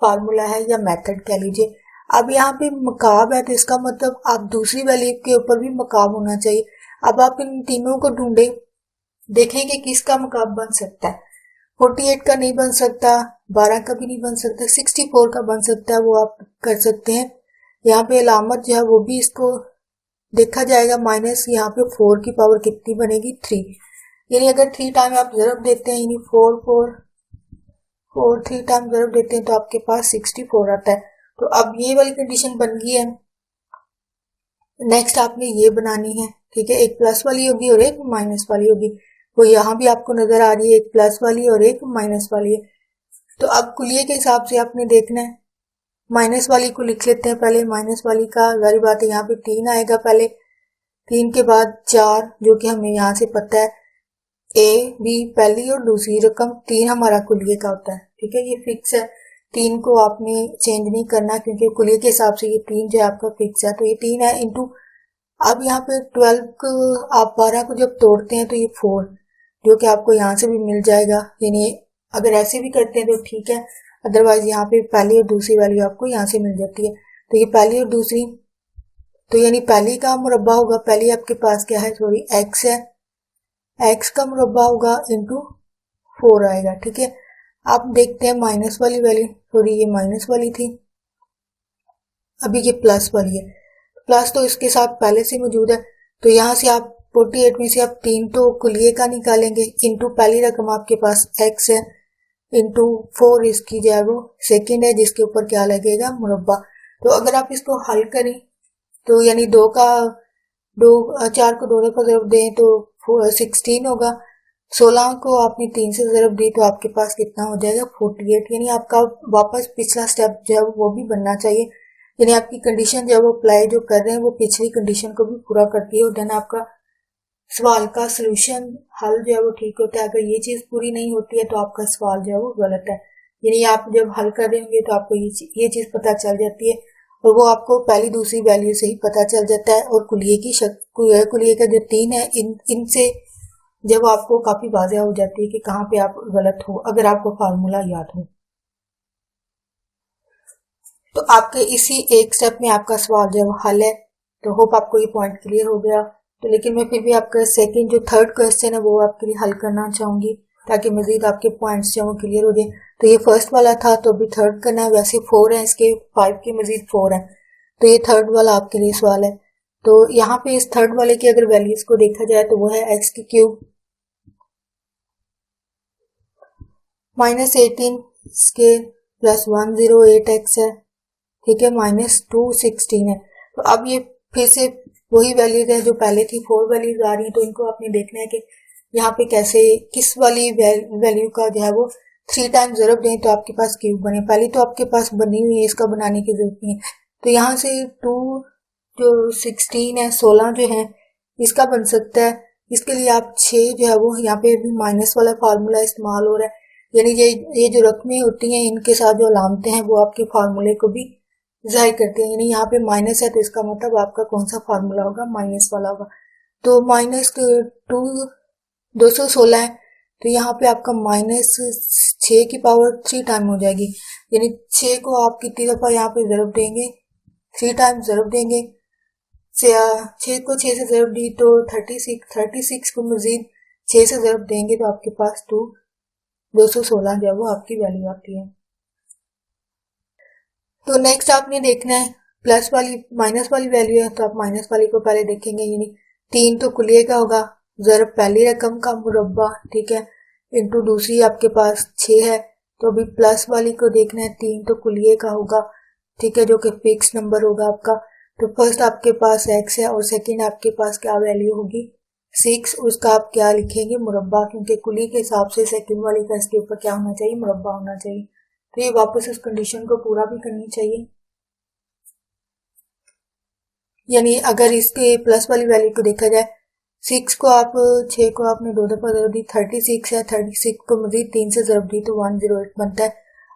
फार्मूला है या मेथड कह लीजिए। अब यहाँ पे मकाब है तो इसका मतलब आप दूसरी वैल्यू के ऊपर भी मकाब होना चाहिए। अब आप इन तीनों को ढूंढे, देखें कि किसका मकाब बन सकता है। 48 का नहीं बन सकता, 12 का भी नहीं बन सकता, 64 का बन सकता है, वो आप कर सकते हैं। यहाँ पे अलामत जो है वो भी इसको देखा जाएगा, माइनस यहाँ पे 4 की पावर कितनी बनेगी 3। यानी अगर 3 टाइम आप ज़रब देते हैं, यानी 4 3 टाइम ज़रब देते हैं तो आपके पास 64 आता है। तो अब ये वाली कंडीशन बन गई है। नेक्स्ट आपने ये बनानी है, ठीक है, एक प्लस वाली होगी और एक माइनस वाली होगी। वो यहाँ भी आपको नजर आ रही है, एक प्लस वाली और एक माइनस वाली है। तो अब कुलिये के हिसाब से आपने देखना है। माइनस वाली को लिख लेते हैं पहले। माइनस वाली का जाहिर बात है यहाँ पे 3 आएगा पहले, 3 के बाद 4 जो कि हमें यहाँ से पता है ए बी पहली और दूसरी रकम, 3 हमारा कुलिये का होता है, ठीक है, ये फिक्स है। 3 को आपने चेंज नहीं करना क्योंकि कुलिये के हिसाब से ये 3 जो है आपका फिक्स है। तो ये 3 है इंटू, अब यहाँ पे 12 को आप 12 को जब तोड़ते हैं तो ये 4 जो कि आपको यहाँ से भी मिल जाएगा। यानी अगर ऐसे भी करते हैं तो ठीक है, अदरवाइज यहाँ पे पहली और दूसरी वैल्यू आपको यहाँ से मिल जाती है। तो ये पहली और दूसरी, तो यानी पहली का मुरब्बा होगा, पहली आपके पास क्या है, सॉरी एक्स है, एक्स का मुरब्बा होगा इंटू 4 आएगा, ठीक है। आप देखते हैं माइनस वाली वैल्यू, सॉरी ये माइनस वाली थी, अभी ये प्लस वाली है। प्लस तो इसके साथ पहले से मौजूद है, तो यहाँ से आप 48 में से आप 3 तो कुलिये का निकालेंगे, इंटू पहली रकम आपके पास x है, इंटू 4 इसकी जो है वो सेकेंड है जिसके ऊपर क्या लगेगा, मुरब्बा। तो अगर आप इसको हल करें तो यानी 4 को 2 को ज़रब दें तो 16 होगा, 16 को आपने 3 से ज़रब दी तो आपके पास कितना हो जाएगा 48। यानी आपका वापस पिछला स्टेप जो है वो भी बनना चाहिए। यानी आपकी कंडीशन जो है वो अप्लाई जो कर रहे हैं वो पिछली कंडीशन को भी पूरा करती है और देन आपका सवाल का सलूशन हल जो है वो ठीक होता है। अगर ये चीज पूरी नहीं होती है तो आपका सवाल जो है वो गलत है। यानी आप जब हल कर रहे होंगे तो आपको ये चीज पता चल जाती है और वो आपको पहली दूसरी वैल्यू से ही पता चल जाता है। और कुलिये का जो 3 है इनसे जब आपको काफी वाज़ेह हो जाती है कि कहाँ पे आप गलत हो, अगर आपको फार्मूला याद हो। तो आपके इसी एक स्टेप में आपका सवाल जो हल है। तो होप आपको ये पॉइंट क्लियर हो गया। तो लेकिन मैं फिर भी आपका सेकंड जो थर्ड क्वेश्चन है वो आपके लिए हल करना चाहूंगी ताकि मजीद आपके पॉइंट्स जो क्लियर हो जाए। तो ये फर्स्ट वाला था तो अभी थर्ड करना है, वैसे 4 है, इसके 5 के मजीद 4 है, तो ये थर्ड वाला आपके लिए सवाल है। तो यहाँ पे इस थर्ड वाले की अगर वैल्यूज को देखा जाए तो वो है एक्स की क्यूब -18 इसके प्लस 108x है, ठीक है, -216 है। तो अब ये फिर से वही वैल्यूज है जो पहले थी, 4 वैल्यूज आ रही हैं। तो इनको आपने देखना है कि यहाँ पे कैसे किस वाली वैल्यू का जो है वो 3 टाइम ज़रब दें तो आपके पास क्यूब बने। पहले तो आपके पास बनी हुई है, इसका बनाने की जरूरत नहीं है। तो यहाँ से 2 जो 16 है 16 जो है इसका बन सकता है। इसके लिए आप 6 जो है वो यहाँ पे भी माइनस वाला फार्मूला इस्तेमाल हो रहा है। यानी ये जो रकमें होती हैं इनके साथ जो अलामतें हैं वो आपके फार्मूले को भी जाहिर करते हैं। यानी यहाँ पे माइनस है तो इसका मतलब आपका कौन सा फार्मूला होगा, माइनस वाला होगा। तो -216 है तो यहाँ पे आपका -6 की पावर 3 टाइम हो जाएगी। यानी 6 को आप कितनी दफा यहाँ पे ज़रब देंगे, 3 टाइम ज़रब देंगे। 6 को 6 से ज़रब दी तो 36 को मजीद 6 से ज़रब देंगे तो आपके पास 216 जो है वो आपकी वैल्यू आती है। तो नेक्स्ट आपने देखना है प्लस वाली माइनस वाली वैल्यू है तो आप माइनस वाली को पहले देखेंगे। यानी 3 तो कुलिये का होगा, ज़रब पहली रकम का मुरब्बा, ठीक है, इंटू दूसरी आपके पास 6 है। तो अभी प्लस वाली को देखना है, 3 तो कुलिये का होगा, ठीक है, जो कि फिक्स नंबर होगा आपका। तो फर्स्ट आपके पास x है और सेकंड आपके पास क्या वैल्यू होगी 6, उसका आप क्या लिखेंगे मुरब्बा, क्योंकि कुली के हिसाब से सेकंड वाले का इसके ऊपर क्या होना चाहिए मुरब्बा होना चाहिए। तो ये वापस उस कंडीशन को पूरा भी करनी चाहिए, यानी अगर इसके प्लस वाली वैल्यू को देखा जाए 6 को आप 6 को आपने 2 दफा जरूर दी 36 है, 36 को मजीद 3 से जरूर दी तो 108 बनता है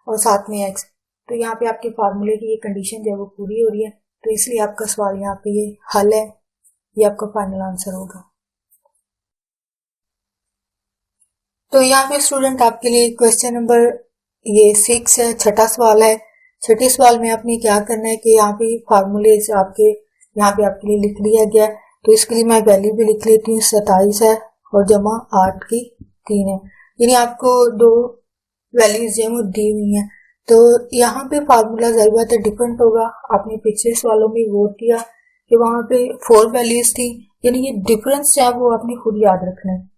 और साथ में x। तो यहाँ पे आपके फार्मूले की ये कंडीशन जो है वो पूरी हो रही है, तो इसलिए आपका सवाल यहाँ पे ये हल है, ये आपका फाइनल आंसर होगा। तो यहाँ पे स्टूडेंट आपके लिए क्वेश्चन नंबर ये 6 है, छठा सवाल है। छठे सवाल में आपने क्या करना है कि यहाँ पे फार्मूले आपके यहाँ पे आपके लिए लिख दिया गया है, तो इसके लिए मैं वैल्यू भी लिख लेती हूँ 27 है और जमा 8 की 3 है, यानी आपको दो वैल्यूज जो है वो दी हुई हैं। तो यहाँ पे फार्मूला ज़ाहिर बात है डिफरेंट होगा। आपने पिछले सवालों में गौर किया कि वहां पे 4 वैल्यूज थी, यानी ये डिफरेंस जो है वो आपने खुद याद रखना है,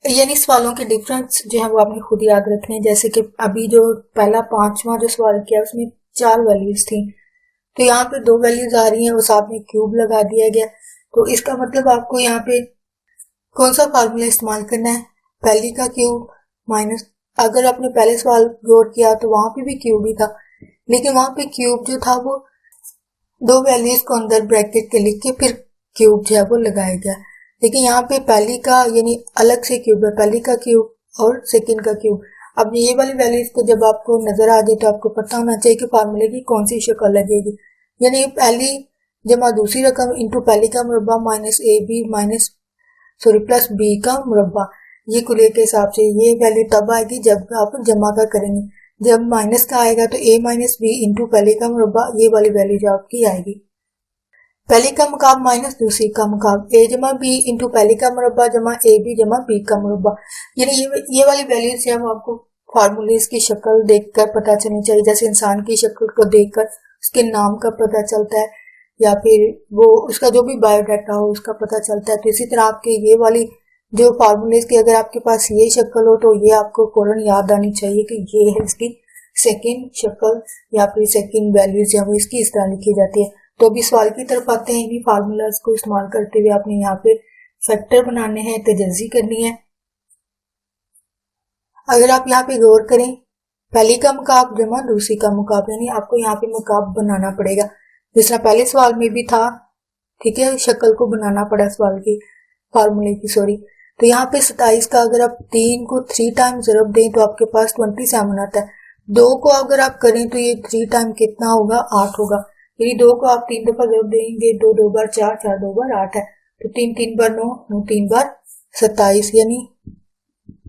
यानी सवालों के डिफरेंस जो है वो आपने खुद याद रखने हैं। जैसे कि अभी जो पहला 5वां जो सवाल किया उसमें 4 वैल्यूज थी, तो यहाँ पे 2 वैल्यूज आ रही हैं और साथ में क्यूब लगा दिया गया। तो इसका मतलब आपको यहाँ पे कौन सा फार्मूला इस्तेमाल करना है, पहली का क्यूब माइनस, अगर आपने पहले सवाल गौर किया तो वहां पे भी क्यूब ही था, लेकिन वहां पे क्यूब जो था वो 2 वैल्यूज को अंदर ब्रैकेट के लिख के फिर क्यूब जो है वो लगाया गया। लेकिन यहाँ पे पहली का यानी अलग से क्यूब है, पहली का क्यूब और सेकंड का क्यूब। अब ये वाली वैल्यूज को जब आपको नजर आ जाए तो आपको पता होना चाहिए कि फार्मूले की कौन सी शक्ल लगेगी, यानी पहली जमा दूसरी रकम इंटू पहली का मुरब्बा minus a b minus plus b का मुरब्बा। ये कुले के हिसाब से ये वैल्यू तब आएगी जब आप जमा का करेंगे, जब माइनस का आएगा तो a माइनस बी इंटू पहले का मुरब्बा, ये वाली वैल्यू जो आपकी आएगी। पहले का मुकाब माइनस दूसरी का मुकाब a जमा b इंटू पहले का मुरब्बा जमा a b जमा b का मुरब्बा, यानी ये वाली वैल्यूज जो है आपको फार्मूले की शक्ल देखकर पता चलनी चाहिए। जैसे इंसान की शक्ल को देखकर उसके नाम का पता चलता है या फिर वो उसका जो भी बायोडाटा हो उसका पता चलता है, तो इसी तरह आपके ये वाली जो फार्मूले की अगर आपके पास ये शक्ल हो तो ये आपको फौरन याद आनी चाहिए कि ये है इसकी सेकंड शक्ल या फिर सेकंड वैल्यूज जो इसकी इस तरह लिखी जाती है। तो अभी सवाल की तरफ आते हैं। इन्हीं फार्मूलाज को इस्तेमाल करते हुए आपने यहाँ पे फैक्टर बनाने हैं, तजज़ी करनी है। अगर आप यहाँ पे गौर करें पहली का मुकाब जमा दूसरी का मुकाब, यानी आपको यहाँ पे मुकाब बनाना पड़ेगा जिस तरह पहले सवाल में भी था, ठीक है, शक्ल को बनाना पड़ा सवाल की फार्मूले की सॉरी। तो यहाँ पे 27 का अगर आप 3 को 3 टाइम ज़रब दें तो आपके पास 27 आता है। 2 को अगर आप करें तो ये 3 टाइम कितना होगा 8 होगा, यानी 2 को आप 3 दफा ज़रब देंगे 2 2 बार 4 4 2 बार 8 है, तो 3 3 बार 9 9 3 बार 27, यानी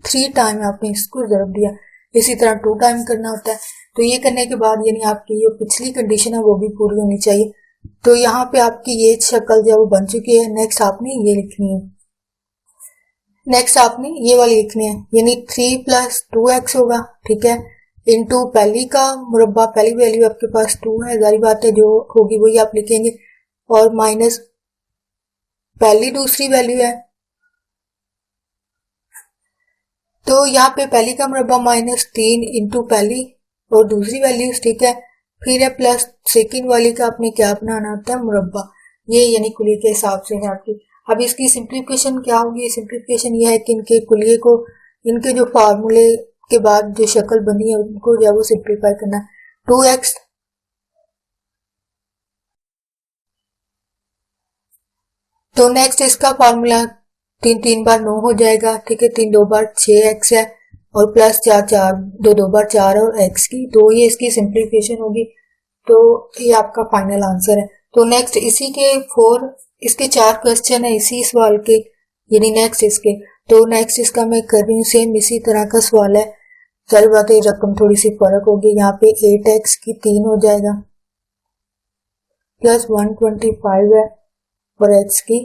3 टाइम आपने इसको ज़रब दिया। इसी तरह 2 टाइम करना होता है। तो ये करने के बाद यानी आपकी जो पिछली कंडीशन है वो भी पूरी होनी चाहिए। तो यहाँ पे आपकी ये शक्ल जो वो बन चुकी है। नेक्स्ट आपने ये लिखनी है, नेक्स्ट आपने ये वाली लिखनी है, यानी 3 प्लस 2x होगा, ठीक है, इंटू पहली का मुरब्बा, पहली वैल्यू आपके पास 2 है, जारी बात है जो होगी वही आप लिखेंगे, और माइनस पहली दूसरी वैल्यू है, तो यहाँ पे पहली का मुरब्बा माइनस 3 इंटू पहली और दूसरी वैल्यू, ठीक है, फिर है प्लस सेकंड वाली का आपने क्या बनाना होता है मुरब्बा, ये यानी कुली के हिसाब से है आपकी। अब इसकी सिंप्लीफिकेशन क्या होगी, सिंप्लीफिकेशन ये है कि इनके कुलिये को इनके जो फार्मूले के बाद जो शक्ल बनी है उनको जो है वो सिंप्लीफाई करना है। 2x तो नेक्स्ट इसका फार्मूला 3 3 बार 9 हो जाएगा, ठीक है, 3 2 बार 6x है और प्लस 4 4 2 2 बार 4 और x की, तो ये इसकी सिंप्लीफिकेशन होगी। तो ये आपका फाइनल आंसर है। तो नेक्स्ट इसी के 4 इसके 4 क्वेश्चन है इसी सवाल के, यानी नेक्स्ट इसके, तो नेक्स्ट इसका मैं कर रही हूँ सेम इसी तरह का सवाल है। चल बात है रकम थोड़ी सी फर्क होगी, यहाँ पे 8x की 3 हो जाएगा प्लस 125 है और x की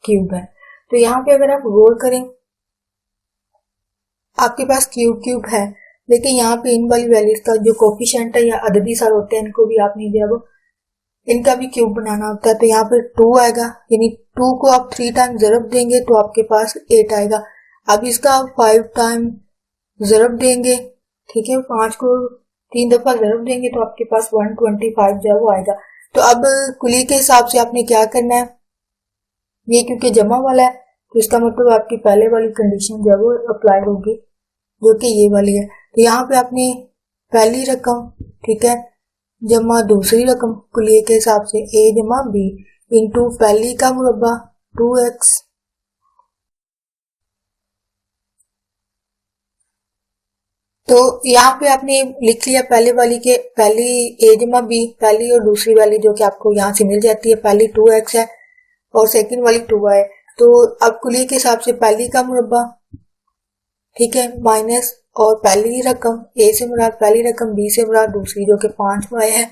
क्यूब है। तो यहाँ पे अगर आप गौर करें आपके पास क्यूब क्यूब है, लेकिन यहाँ पे इन वाली वैल्यूज का जो कोफिशिएंट है या अददी सार होते हैं इनको भी आपने जो है वो इनका भी क्यूब बनाना होता है। तो यहाँ पे 2 आएगा, यानी 2 को आप 3 टाइम ज़रब देंगे तो आपके पास 8 आएगा। अब इसका आप 5 टाइम ज़रब देंगे, ठीक है, 5 को 3 दफा ज़रब देंगे तो आपके पास 125 जो है वो आएगा। तो अब कुली के हिसाब से आपने क्या करना है, ये क्योंकि जमा वाला है तो इसका मतलब आपकी पहले वाली कंडीशन जो है वो अप्लाई होगी, जो कि ये वाली है। तो यहाँ पे आपने पहली रकम, ठीक है, जमा दूसरी रकम कुलिये के हिसाब से a जमा b इंटू पहली का मुरब्बा 2x, तो यहाँ पे आपने लिख लिया पहले वाली के पहली a जमा b, पहली और दूसरी वाली जो कि आपको यहाँ से मिल जाती है, पहली 2x है और सेकंड वाली 2y है। तो अब कुलिये के हिसाब से पहली का मुरब्बा, ठीक है, माइनस और पहली रकम a से मुराद पहली रकम, b से मुराद दूसरी जो कि 5y है,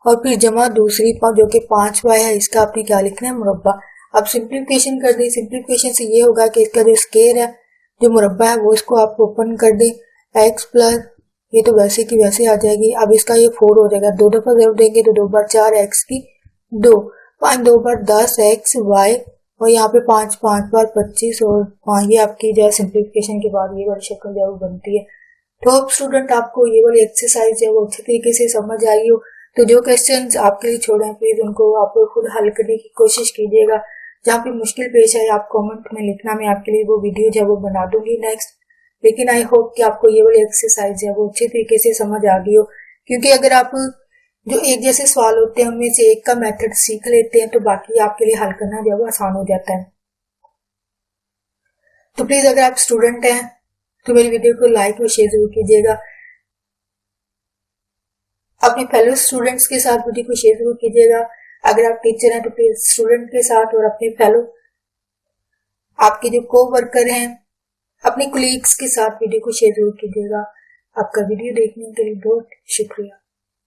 और फिर जमा दूसरी जो कि 5y है, इसका आपने क्या लिखना है, मुरब्बा। अब सिंप्लीफिकेशन कर दें, सिंप्लीफिकेशन से ये होगा कि इसका जो स्क्वायर है जो मुरब्बा है वो इसको आप ओपन कर दें, x प्लस ये तो वैसे की वैसे आ जाएगी, अब इसका ये 4 हो जाएगा, 2 दफा जरूर देंगे तो 2 बार 4 x की 2, 5 2 बार 10 x y और यहाँ पे 5 5 बार 25 और ये आपकी जो है सिंप्लीफिकेशन के बाद ये वाली शक्ल जो बनती है। तो अब स्टूडेंट आपको ये वाली एक्सरसाइज है वो अच्छे तरीके से समझ आई हो, तो जो क्वेश्चंस आपके लिए छोड़े हैं प्लीज उनको आप खुद हल करने की कोशिश कीजिएगा। जहाँ पे मुश्किल पेश है आप कमेंट में लिखना, मैं आपके लिए वो वीडियो जो है वो बना दूंगी नेक्स्ट। लेकिन आई होप कि आपको ये वाली एक्सरसाइज है वो अच्छे तरीके से समझ आ गई हो, क्योंकि अगर आप जो एक जैसे सवाल होते हैं उनमें से एक का मेथड सीख लेते हैं तो बाकी आपके लिए हल करना जो है वो आसान हो जाता है। तो प्लीज अगर आप स्टूडेंट हैं तो मेरी वीडियो को लाइक और शेयर जरूर कीजिएगा, अपने फेलो स्टूडेंट्स के साथ वीडियो को शेयर जरूर कीजिएगा। अगर आप टीचर हैं तो प्लीज स्टूडेंट के साथ और अपने फेलो आपके जो को वर्कर हैं अपने कोलीग्स के साथ वीडियो को शेयर जरूर कीजिएगा। आपका वीडियो देखने के लिए बहुत शुक्रिया।